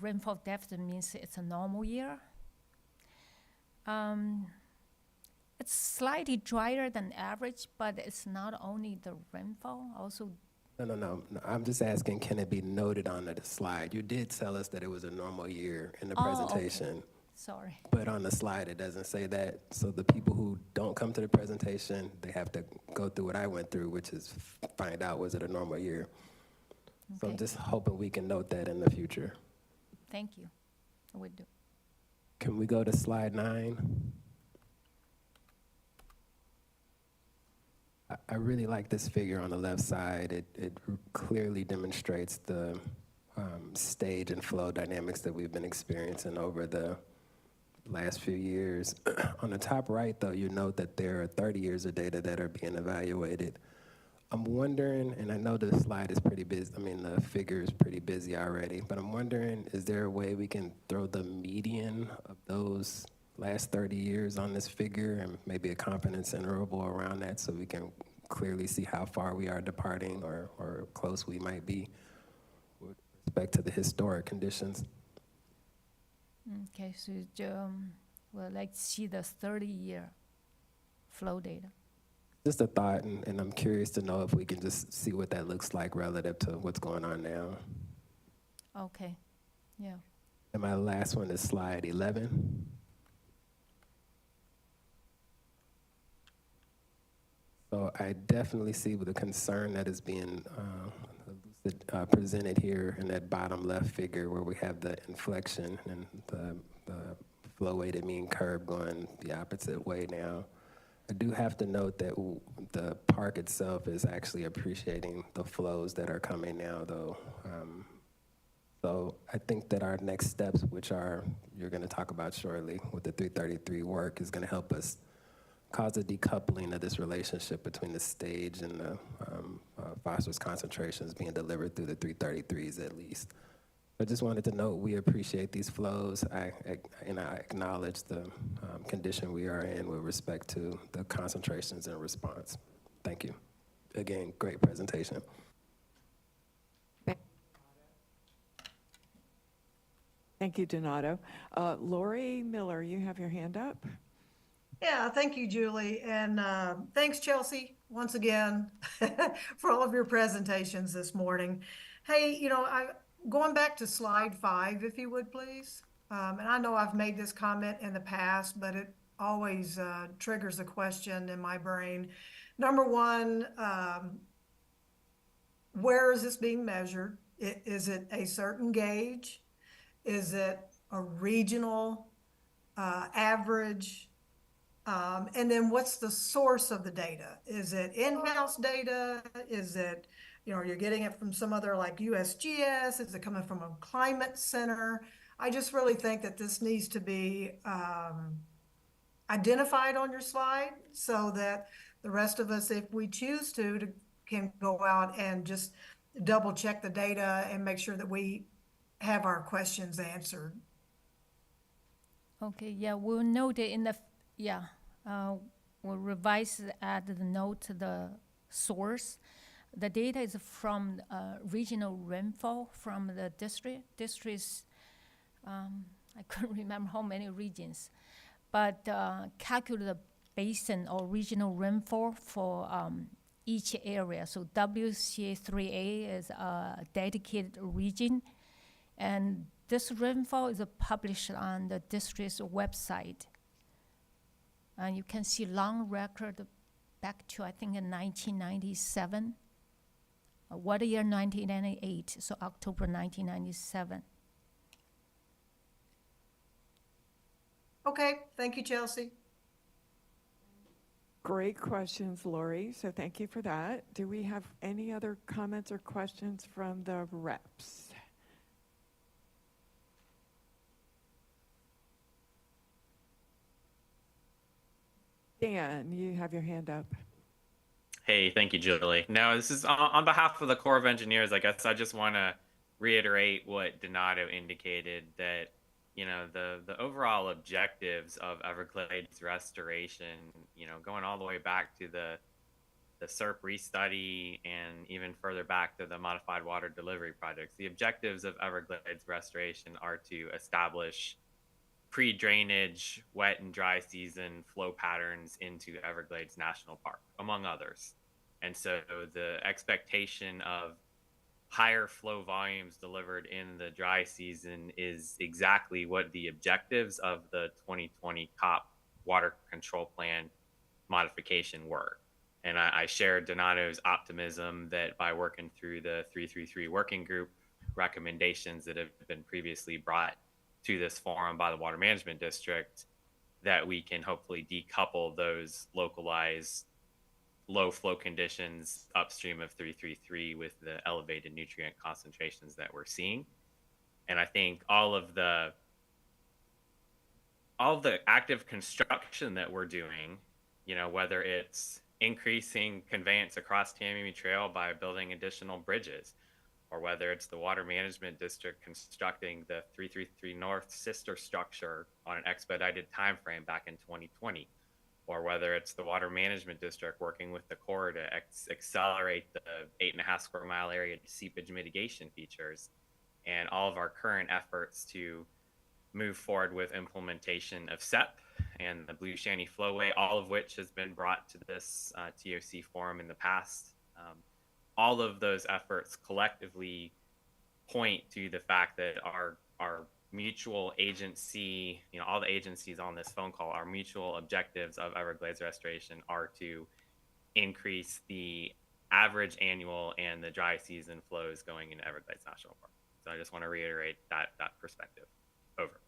rainfall depth means it's a normal year? It's slightly drier than average, but it's not only the rainfall, also. No. I'm just asking, can it be noted on the slide? You did tell us that it was a normal year in the presentation. Okay. Sorry. But on the slide, it doesn't say that. So the people who don't come to the presentation, they have to go through what I went through, which is find out, was it a normal year? Okay. So I'm just hoping we can note that in the future. Thank you. I would do. Can we go to slide 9? I really like this figure on the left side. It clearly demonstrates the stage and flow dynamics that we've been experiencing over the last few years. On the top right, though, you note that there are 30 years of data that are being evaluated. I'm wondering, and I know the slide is pretty busy, the figure is pretty busy already, but I'm wondering, is there a way we can throw the median of those last 30 years on this figure and maybe a confidence interval around that so we can clearly see how far we are departing or close we might be with respect to the historic conditions? Okay, so well, let's see the 30-year flow data. Just a thought, and I'm curious to know if we can just see what that looks like relative to what's going on now. Okay, yeah. And my last one is slide 11. So I definitely see the concern that is being presented here in that bottom left figure where we have the inflection and the flow weighted mean curve going the opposite way now. I do have to note that the park itself is actually appreciating the flows that are coming now, though. So I think that our next steps, which are you're going to talk about shortly with the 333 work, is going to help us cause a decoupling of this relationship between the stage and the phosphorus concentrations being delivered through the 333s at least. I just wanted to note we appreciate these flows, and I acknowledge the condition we are in with respect to the concentrations and response. Thank you. Again, great presentation. Thank you, Donato. Lori Miller, you have your hand up. Yeah, thank you, Julie. And thanks, Chelsea, once again, for all of your presentations this morning. Hey, you know, going back to slide 5, if you would, please. And I know I've made this comment in the past, but it always triggers a question in my brain. Number one, where is this being measured? Is it a certain gauge? Is it a regional average? And then what's the source of the data? Is it in-house data? Is it, you know, you're getting it from some other like USGS? Is it coming from a climate center? I just really think that this needs to be identified on your slide so that the rest of us, if we choose to can go out and just double check the data and make sure that we have our questions answered. Okay, yeah, we'll note it in the, we'll revise, add the note to the source. The data is from regional rainfall from the district. Districts, I couldn't remember how many regions, but calculate the basin or regional rainfall for each area. So WCA3A is a dedicated region, and this rainfall is published on the district's website. And you can see long record back to, I think, in 1997. What year? 1998, so October 1997. Okay, thank you, Chelsea. Great questions, Lori, so thank you for that. Do we have any other comments or questions from the reps? Dan, you have your hand up. Hey, thank you, Julie. Now, this is on behalf of the Corps of Engineers. I guess I just want to reiterate what Donato indicated, that, you know, the overall objectives of Everglades restoration, you know, going all the way back to the SERP restudy and even further back to the modified water delivery projects. The objectives of Everglades restoration are to establish pre-drainage, wet and dry season flow patterns into Everglades National Park, among others. And so the expectation of higher flow volumes delivered in the dry season is exactly what the objectives of the 2020 COP water control plan modification were. And I share Donato's optimism that by working through the 333 working group recommendations that have been previously brought to this forum by the Water Management District, that we can hopefully decouple those localized low flow conditions upstream of 333 with the elevated nutrient concentrations that we're seeing. And I think all of the active construction that we're doing, you know, whether it's increasing conveyance across Tamiami Trail by building additional bridges, or whether it's the Water Management District constructing the 333 North sister structure on an expedited timeframe back in 2020, or whether it's the Water Management District working with the Corps to accelerate the 8.5 square mile area seepage mitigation features, and all of our current efforts to move forward with implementation of SEP and the Blue Shanty Flowway, all of which has been brought to this TOC forum in the past. All of those efforts collectively point to the fact that our mutual agency, you know, all the agencies on this phone call, our mutual objectives of Everglades restoration are to increase the average annual and the dry season flows going into Everglades National Park. So I just want to reiterate that perspective. Over.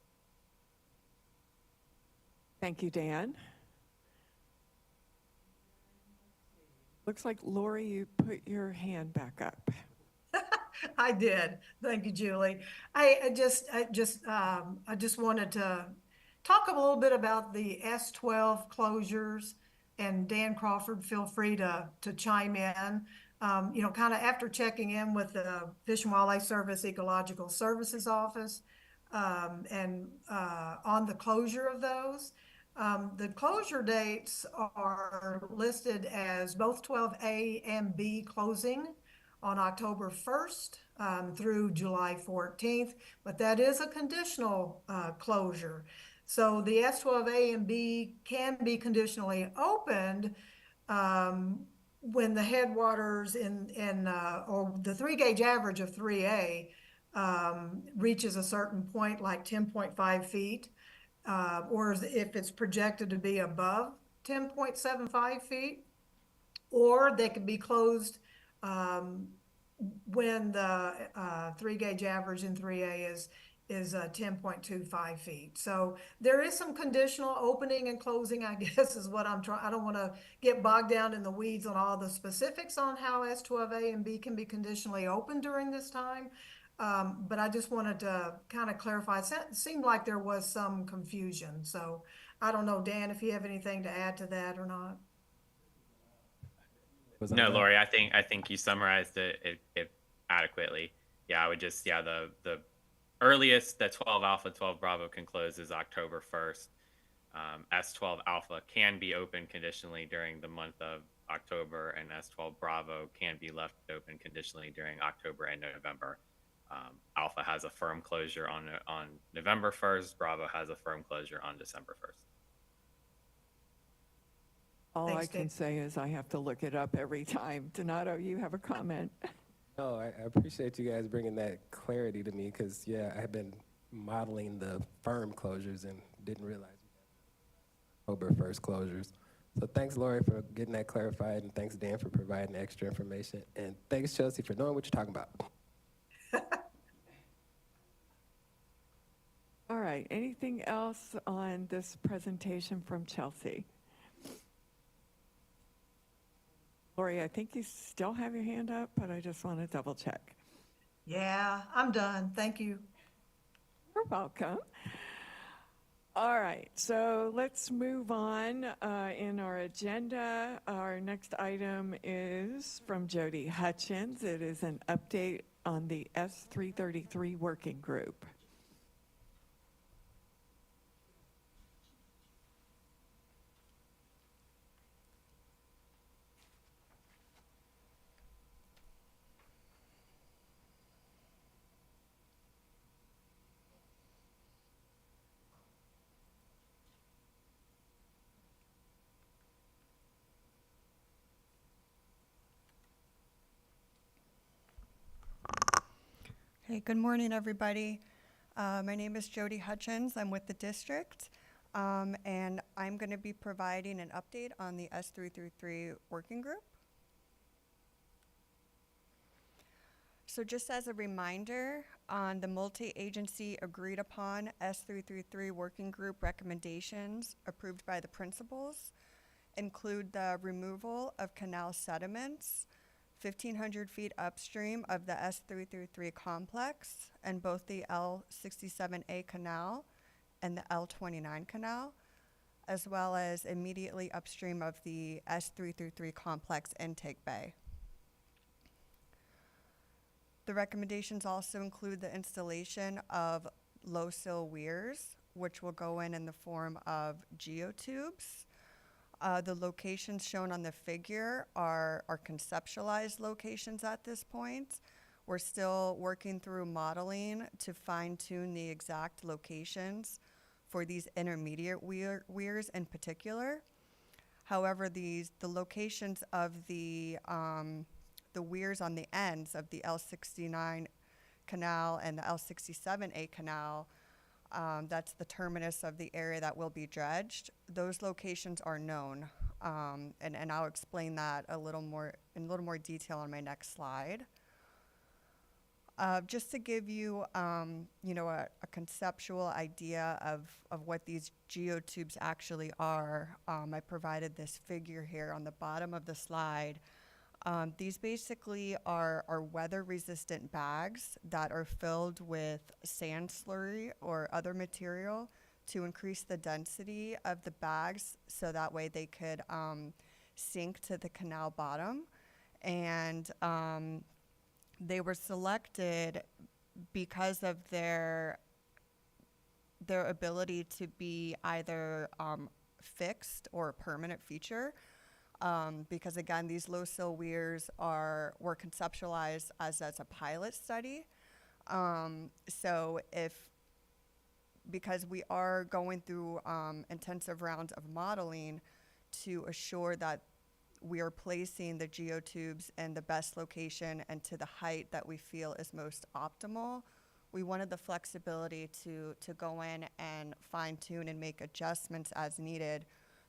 Thank you, Dan. Looks like Lori, you put your hand back up. I did. Thank you, Julie. I just wanted to talk a little bit about the S12 closures, and Dan Crawford, feel free to chime in. Kind of after checking in with the Fish and Wildlife Service Ecological Services Office, and on the closure of those. The closure dates are listed as both 12A and B closing on October 1st through July 14th, but that is a conditional closure. So the S12A and B can be conditionally opened when the headwaters or the 3-gauge average of 3A reaches a certain point, like 10.5 feet, or if it's projected to be above 10.75 feet, or they can be closed when the 3-gauge average in 3A is 10.25 feet. So there is some conditional opening and closing, I guess, is what I'm trying. I don't want to get bogged down in the weeds on all the specifics on how S12A and B can be conditionally opened during this time. But I just wanted to kind of clarify. It seemed like there was some confusion. So I don't know, Dan, if you have anything to add to that or not. No, Lori, I think you summarized it adequately. Yeah, I would just, the earliest that 12 Alpha, 12 Bravo can close is October 1st. S12 Alpha can be open conditionally during the month of October, and S12 Bravo can be left open conditionally during October and November. Alpha has a firm closure on November 1st. Bravo has a firm closure on December 1st. All Thanks, I can Dave. say is I have to look it up every time. Donato, you have a comment? No, I appreciate you guys bringing that clarity to me because, yeah, I have been modeling the firm closures and didn't realize October 1st closures. So thanks, Lori, for getting that clarified, and thanks, Dan, for providing extra information. And thanks, Chelsea, for knowing what you're talking about. All right, anything else on this presentation from Chelsea? Lori, I think you still have your hand up, but I just want to double check. Yeah, I'm done. Thank you. You're welcome. All right, so let's move on in our agenda. Our next item is from Jody Hutchins. It is an update on the S333 working group. Hey, good morning, everybody. My name is Jody Hutchins. I'm with the district, and I'm going to be providing an update on the S333 working group. So just as a reminder, on the multi-agency agreed upon S333 working group recommendations approved by the principals include the removal of canal sediments 1,500 feet upstream of the S333 complex and both the L67A canal and the L29 canal, as well as immediately upstream of the S333 complex intake bay. The recommendations also include the installation of low-sill weirs, which will go in the form of geotubes. The locations shown on the figure are conceptualized locations at this point. We're still working through modeling to fine-tune the exact locations for these intermediate weirs in particular. However, the locations of the weirs on the ends of the L69 canal and the L67A canal, that's the terminus of the area that will be dredged. Those locations are known. and I'll explain that in a little more detail on my next slide. Just to give you, a conceptual idea of what these geotubes actually are, I provided this figure here on the bottom of the slide. These basically are weather-resistant bags that are filled with sand slurry or other material to increase the density of the bags so that way they could sink to the canal bottom. And they were selected because of their ability to be either fixed or a permanent feature. Because again, these low sill weirs were conceptualized as a pilot study. Because we are going through intensive rounds of modeling to assure that we are placing the geotubes in the best location and to the height that we feel is most optimal, we wanted the flexibility to go in and fine tune and make adjustments as needed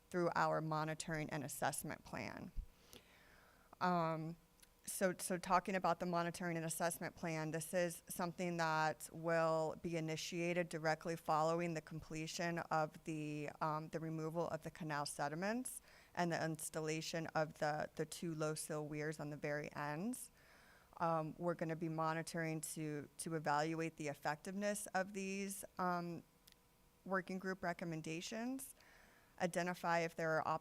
through our monitoring and assessment plan. So talking about the monitoring and assessment plan, this is something that will be initiated directly following the completion of the removal of the canal sediments and the installation of the two low sill weirs on the very ends. We're going to be monitoring to evaluate the effectiveness of these working group recommendations, identify if there are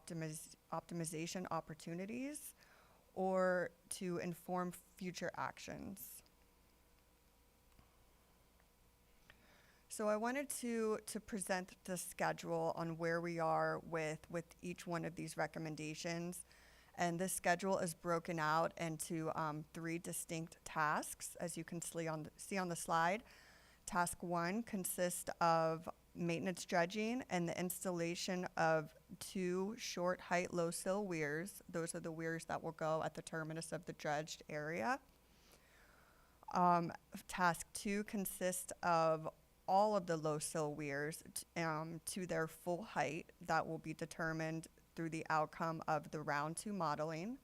optimization opportunities, or to inform future actions. So I wanted to present the schedule on where we are with each one of these recommendations. And this schedule is broken out into 3 distinct tasks, as you can see on the slide. Task 1 consists of maintenance dredging and the installation of 2 short height low sill weirs. Those are the weirs that will go at the terminus of the dredged area. Task 2 consists of all of the low sill weirs to their full height that will be determined through the outcome of the round 2 modeling.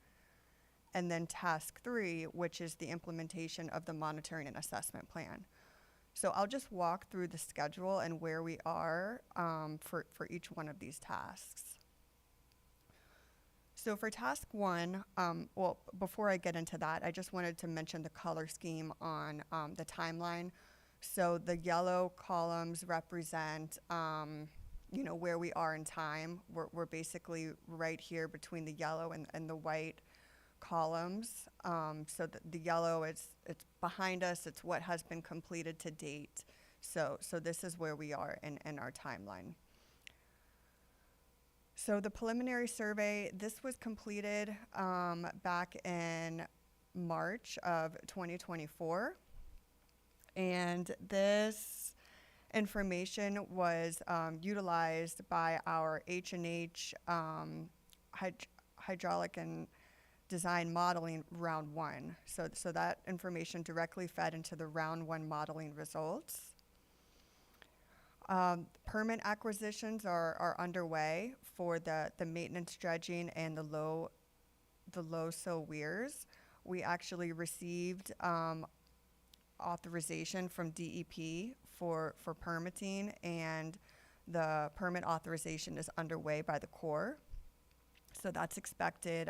And then task 3, which is the implementation of the monitoring and assessment plan. So I'll just walk through the schedule and where we are for each one of these tasks. So for task 1, before I get into that, I just wanted to mention the color scheme on the timeline. So the yellow columns represent, where we are in time. We're basically right here between the yellow and the white columns. So the yellow, it's behind us. It's what has been completed to date. So this is where we are in our timeline. So the preliminary survey, this was completed back in March of 2024. And this information was utilized by our H&H hydraulic and design modeling round 1. So that information directly fed into the round 1 modeling results. Permit acquisitions are underway for the maintenance dredging and the low sill weirs. We actually received authorization from DEP for permitting, and the permit authorization is underway by the Corps. So that's expected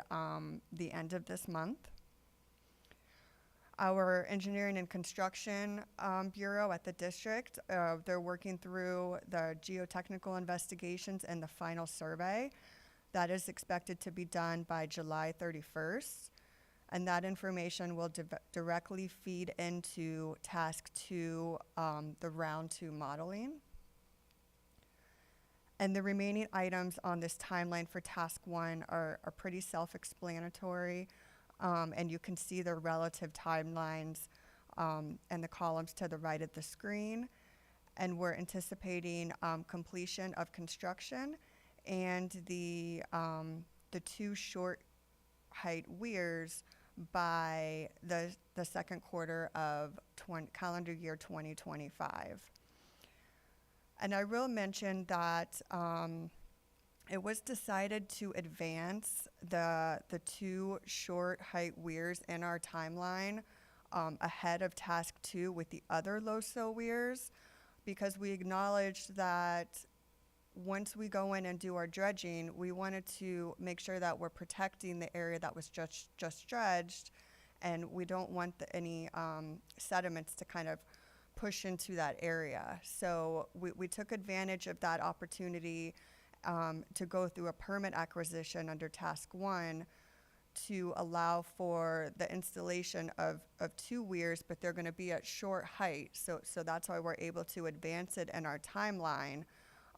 the end of this month. Our engineering and construction bureau at the district, they're working through the geotechnical investigations and the final survey. That is expected to be done by July 31st. And that information will directly feed into task 2, the round 2 modeling. And the remaining items on this timeline for task 1 are pretty self-explanatory. And you can see the relative timelines and the columns to the right of the screen. And we're anticipating completion of construction and the 2 short height weirs by the second quarter of calendar year 2025. And I will mention that it was decided to advance the two short height weirs in our timeline ahead of task 2 with the other low sill weirs, because we acknowledged that once we go in and do our dredging, we wanted to make sure that we're protecting the area that was just dredged, and we don't want any sediments to kind of push into that area. So we took advantage of that opportunity to go through a permit acquisition under task 1 to allow for the installation of 2 weirs, but they're going to be at short height. So that's why we're able to advance it in our timeline.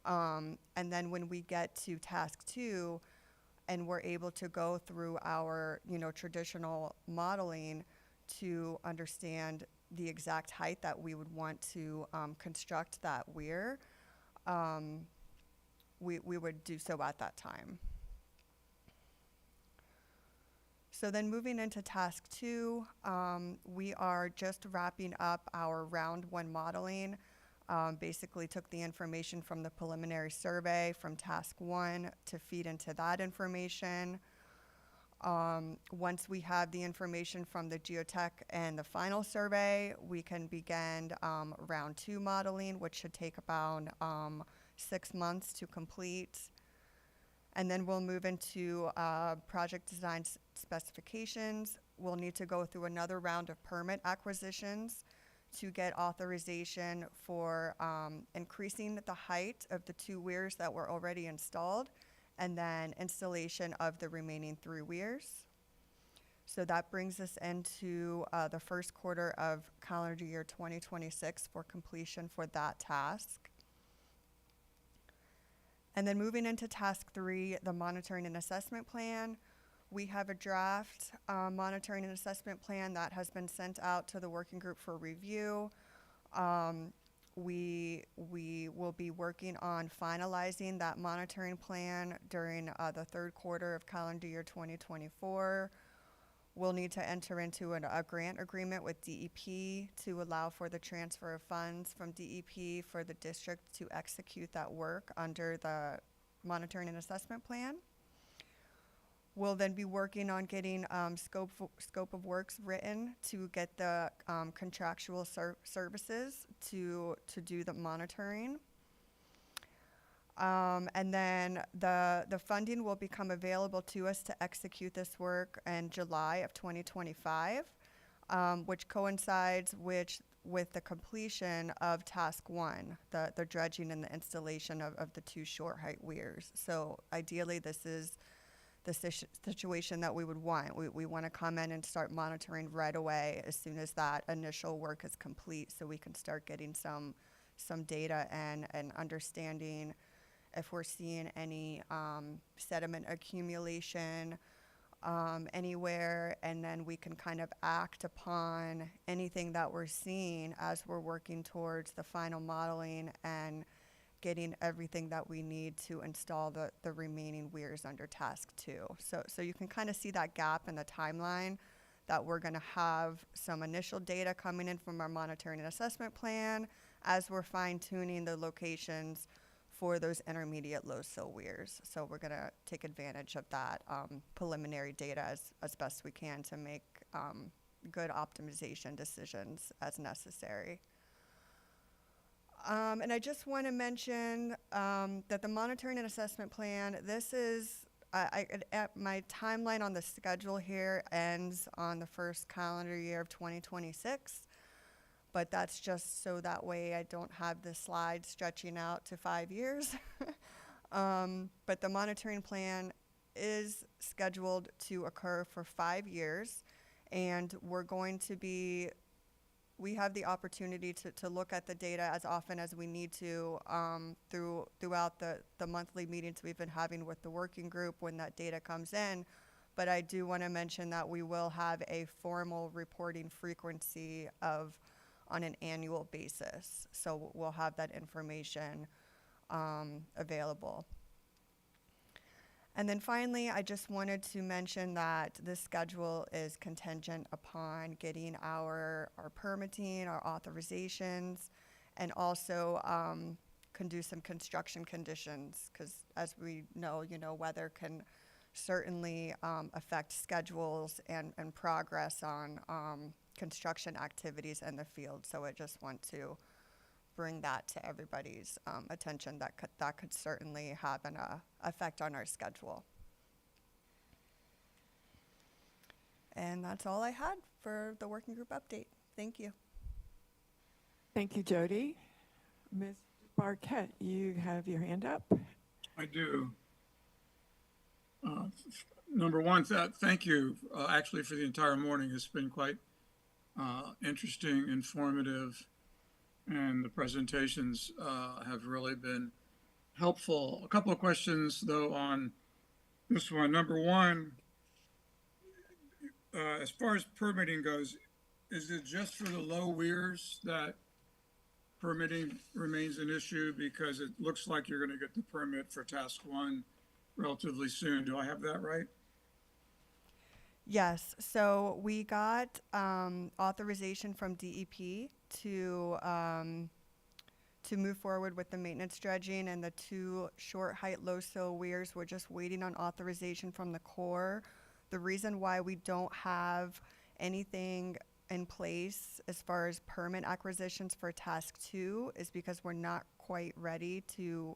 And then when we get to task 2 and we're able to go through our, traditional modeling to understand the exact height that we would want to construct that weir, we would do so at that time. So then moving into task 2, we are just wrapping up our round 1 modeling. Basically took the information from the preliminary survey from task 1 to feed into that information. Once we have the information from the geotech and the final survey, we can begin round 2 modeling, which should take about 6 months to complete. And then we'll move into project design specifications. We'll need to go through another round of permit acquisitions to get authorization for increasing the height of the 2 weirs that were already installed, and then installation of the remaining 3 weirs. So that brings us into the first quarter of calendar year 2026 for completion for that task. And then moving into task 3, the monitoring and assessment plan. We have a draft monitoring and assessment plan that has been sent out to the working group for review. We will be working on finalizing that monitoring plan during the third quarter of calendar year 2024. We'll need to enter into a grant agreement with DEP to allow for the transfer of funds from DEP for the district to execute that work under the monitoring and assessment plan. We'll then be working on getting scope of works written to get the contractual services to do the monitoring. And then the funding will become available to us to execute this work in July of 2025, which coincides with the completion of task 1, the dredging and the installation of the 2 short height weirs. So ideally, this is the situation that we would want. We want to come in and start monitoring right away as soon as that initial work is complete, so we can start getting some data and understanding if we're seeing any sediment accumulation anywhere, and then we can kind of act upon anything that we're seeing as we're working towards the final modeling and getting everything that we need to install the remaining weirs under task 2. So you can kind of see that gap in the timeline, that we're going to have some initial data coming in from our monitoring and assessment plan as we're fine-tuning the locations for those intermediate low sill weirs. So we're going to take advantage of that preliminary data as best we can to make good optimization decisions as necessary. And I just want to mention that the monitoring and assessment plan, this is, my timeline on the schedule here ends on the first calendar year of 2026, but that's just so that way I don't have the slide stretching out to 5 years. But the monitoring plan is scheduled to occur for 5 years, and we have the opportunity to look at the data as often as we need to throughout the monthly meetings we've been having with the working group when that data comes in. But I do want to mention that we will have a formal reporting frequency on an annual basis. So we'll have that information available. And then finally, I just wanted to mention that this schedule is contingent upon getting our permitting, our authorizations, and also conducive construction conditions, because as we know, weather can certainly affect schedules and progress on construction activities in the field. So I just want to bring that to everybody's attention, that could certainly have an effect on our schedule. And that's all I had for the working group update. Thank you. Thank you, Jody. Ms. Barquette, you have your hand up. I do. Number one, thank you actually for the entire morning. It's been quite interesting, informative, and the presentations have really been helpful. A couple of questions, though, on this one. Number one, as far as permitting goes, is it just for the low weirs that permitting remains an issue? Because it looks like you're going to get the permit for task one relatively soon. Do I have that right? Yes, so we got authorization from DEP to move forward with the maintenance dredging and the 2 short height low sill weirs. We're just waiting on authorization from the Corps. The reason why we don't have anything in place as far as permit acquisitions for task 2 is because we're not quite ready to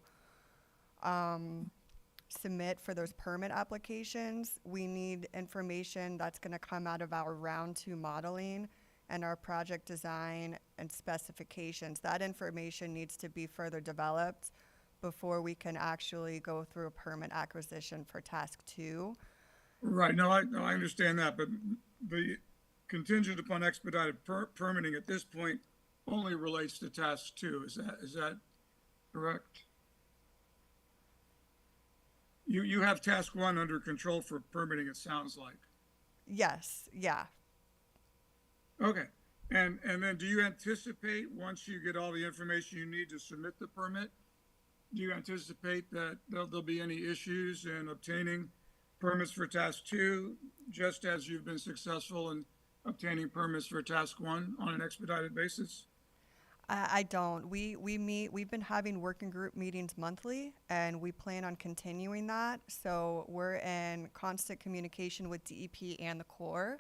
submit for those permit applications. We need information that's going to come out of our round 2 modeling and our project design and specifications. That information needs to be further developed before we can actually go through a permit acquisition for task 2. Right. No, I understand that, but the contingent upon expedited permitting at this point only relates to task 2. Is that correct? You have task 1 under control for permitting, it sounds like. Yes, yeah. Okay. And then do you anticipate, once you get all the information you need to submit the permit, do you anticipate that there'll be any issues in obtaining permits for task 2, just as you've been successful in obtaining permits for task 1 on an expedited basis? I don't. We've been having working group meetings monthly, and we plan on continuing that. So we're in constant communication with DEP and the Corps,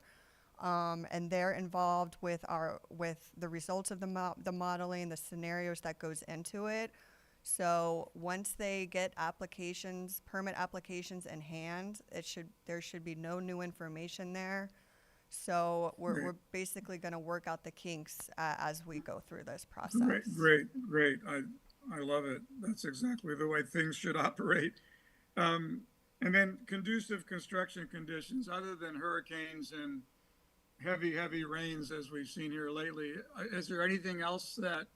and they're involved with the results of the modeling, the scenarios that goes into it. So once they get permit applications in hand, there should be no new information there. So we're basically going to work out the kinks as we go through this process. Great. I love it. That's exactly the way things should operate. And then conducive construction conditions, other than hurricanes and heavy rains as we've seen here lately, is there anything else that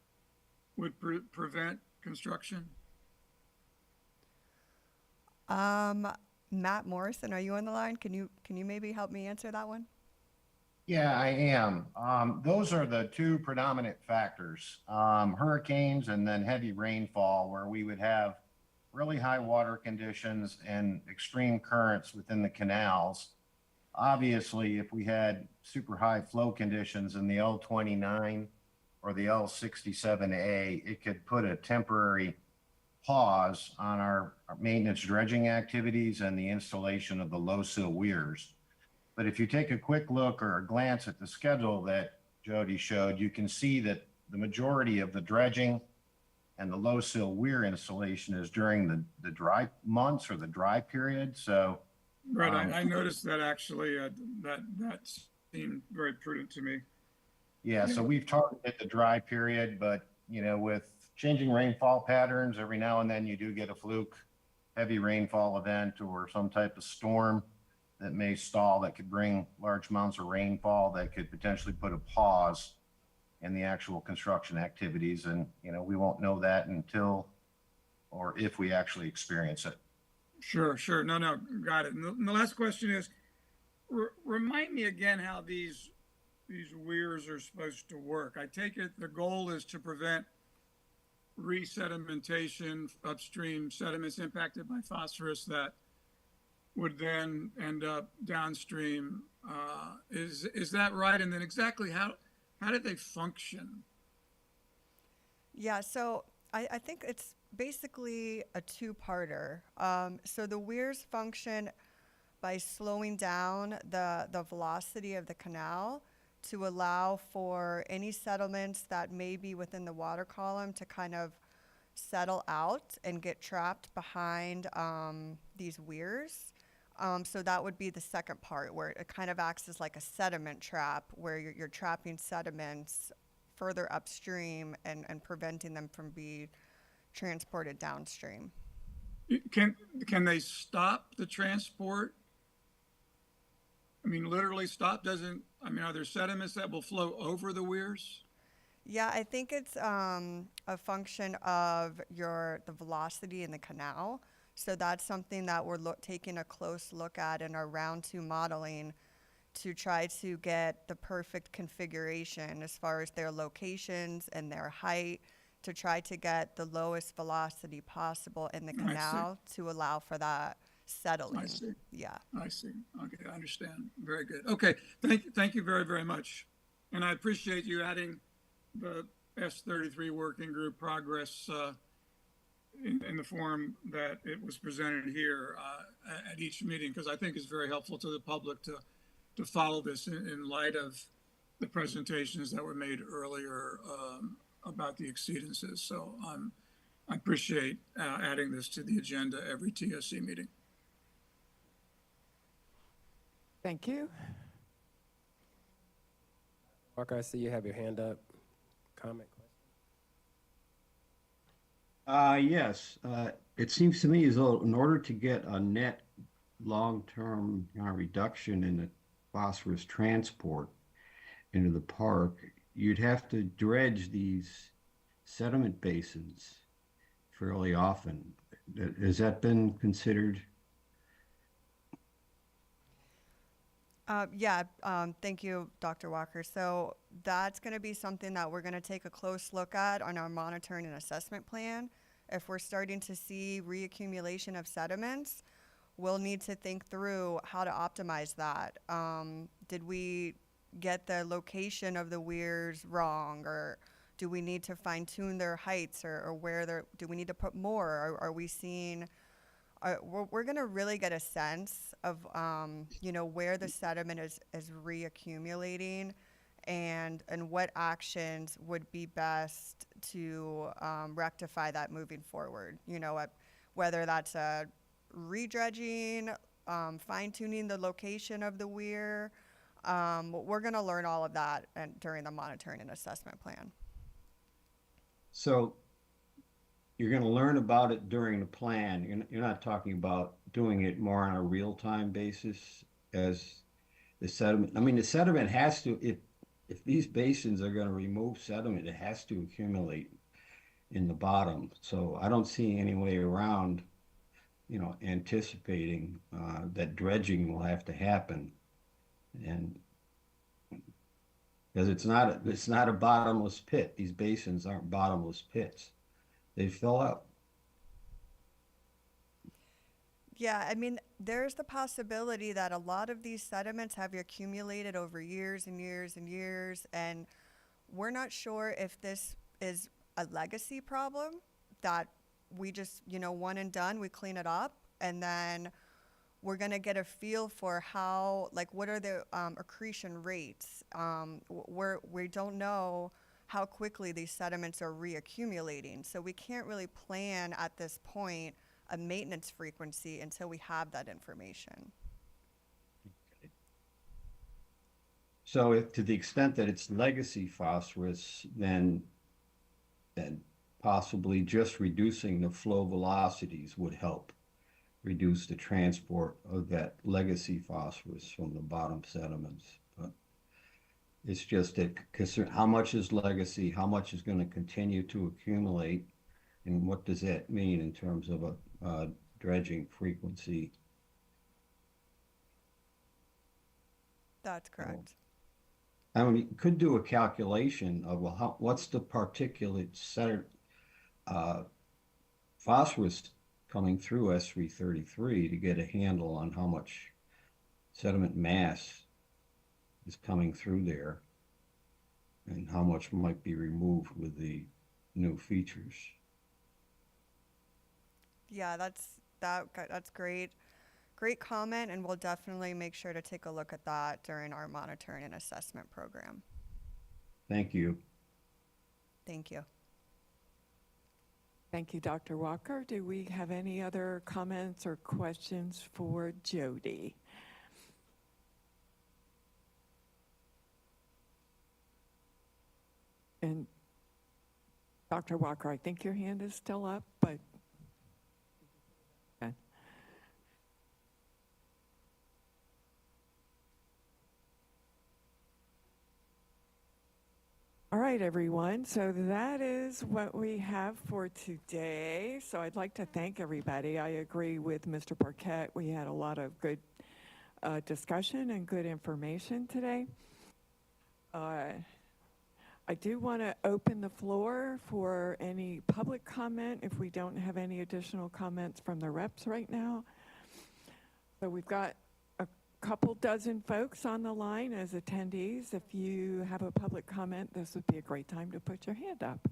would prevent construction? Matt Morrison, are you on the line? Can you maybe help me answer that one? Yeah, I am. Those are the 2 predominant factors, hurricanes and then heavy rainfall, where we would have really high water conditions and extreme currents within the canals. Obviously, if we had super high flow conditions in the L29 or the L67A, it could put a temporary pause on our maintenance dredging activities and the installation of the low sill weirs. But if you take a quick look or a glance at the schedule that Jody showed, you can see that the majority of the dredging and the low sill weir installation is during the dry months or the dry period. So, right, I noticed that actually. That seemed very prudent to me. Yeah, so we've targeted the dry period, but with changing rainfall patterns, every now and then you do get a fluke heavy rainfall event or some type of storm that may stall, that could bring large amounts of rainfall that could potentially put a pause in the actual construction activities. And, we won't know that until or if we actually experience it. Sure. No, got it. And the last question is, remind me again how these weirs are supposed to work. I take it the goal is to prevent resedimentation, upstream sediments impacted by phosphorus that would then end up downstream. Is that right? And then exactly how did they function? Yeah, so I think it's basically a two-parter. So the weirs function by slowing down the velocity of the canal to allow for any settlements that may be within the water column to kind of settle out and get trapped behind these weirs. So that would be the second part, where it kind of acts as like a sediment trap, where you're trapping sediments further upstream and preventing them from being transported downstream. Can they stop the transport? I mean, literally stop doesn't, I mean, are there sediments that will flow over the weirs? Yeah, I think it's a function of the velocity in the canal. So that's something that we're taking a close look at in our round 2 modeling to try to get the perfect configuration as far as their locations and their height, to try to get the lowest velocity possible in the canal to allow for that settling. I see. Yeah. I see. Okay, I understand. Very good. Okay, thank you very, very much. And I appreciate you adding the S33 working group progress in the form that it was presented here at each meeting, because I think it's very helpful to the public to follow this in light of the presentations that were made earlier about the exceedances. So I appreciate adding this to the agenda every TSC meeting. Thank you. Walker, I see you have your hand up. Comment, Yes, it seems to me as though in order to get a net long-term reduction in the phosphorus transport into the park, you'd have to dredge these sediment basins fairly often. Has that been considered? Yeah, thank you, Dr. Walker. So that's going to be something that we're going to take a close look at on our monitoring and assessment plan. If we're starting to see reaccumulation of sediments, we'll need to think through how to optimize that. Did we get the location of the weirs wrong, or do we need to fine tune their heights, or do we need to put more? Are we seeing? We're going to really get a sense of, where the sediment is reaccumulating, and what actions would be best to rectify that moving forward. Whether that's redredging, fine-tuning the location of the weir. We're going to learn all of that during the monitoring and assessment plan. So you're going to learn about it during the plan. You're not talking about doing it more on a real-time basis as the sediment. I mean, the sediment has to, if these basins are going to remove sediment, it has to accumulate in the bottom. So I don't see any way around, anticipating that dredging will have to happen. And because it's not a bottomless pit. These basins aren't bottomless pits. They fill up. Yeah, I mean, there's the possibility that a lot of these sediments have accumulated over years and years and years, and we're not sure if this is a legacy problem that we just, one and done, we clean it up, and then we're going to get a feel for how, what are the accretion rates. We don't know how quickly these sediments are reaccumulating. So we can't really plan at this point a maintenance frequency until we have that information. So if, to the extent that it's legacy phosphorus, then possibly just reducing the flow velocities would help reduce the transport of that legacy phosphorus from the bottom sediments. But it's just that how much is legacy, how much is going to continue to accumulate, and what does that mean in terms of a dredging frequency? That's correct. I mean, you could do a calculation of, well, what's the particulate phosphorus coming through S333 to get a handle on how much sediment mass is coming through there and how much might be removed with the new features. Yeah, that's great. Great comment, and we'll definitely make sure to take a look at that during our monitoring and assessment program. Thank you. Thank you. Thank you, Dr. Walker. Do we have any other comments or questions for Jody? And Dr. Walker, I think your hand is still up, but okay. All right, everyone. So that is what we have for today. So I'd like to thank everybody. I agree with Mr. Burkett. We had a lot of good discussion and good information today. I do want to open the floor for any public comment if we don't have any additional comments from the reps right now. So we've got a couple dozen folks on the line as attendees. If you have a public comment, this would be a great time to put your hand up.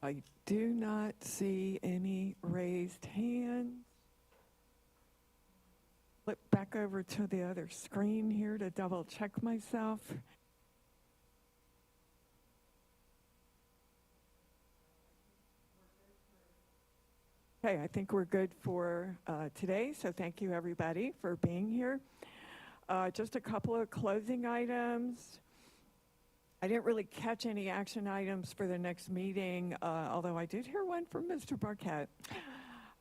I do not see any raised hands. Flip back over to the other screen here to double check myself. Okay, I think we're good for today, so thank you everybody for being here. Just a couple of closing items. I didn't really catch any action items for the next meeting, although I did hear one from Mr. Burkett.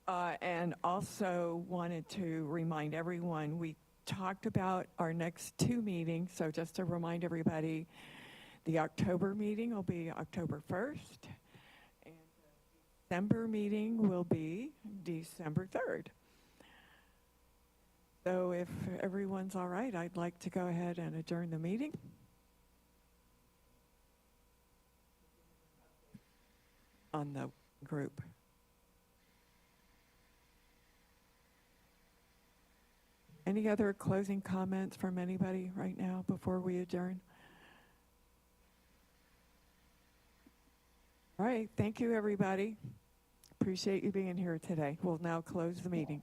And also wanted to remind everyone, we talked about our next two meetings. So just to remind everybody, the October meeting will be October 1st. And the December meeting will be December 3rd. So if everyone's all right, I'd like to go ahead and adjourn the meeting. On the group. Any other closing comments from anybody right now before we adjourn? All right, thank you everybody. Appreciate you being here today. We'll now close the meeting.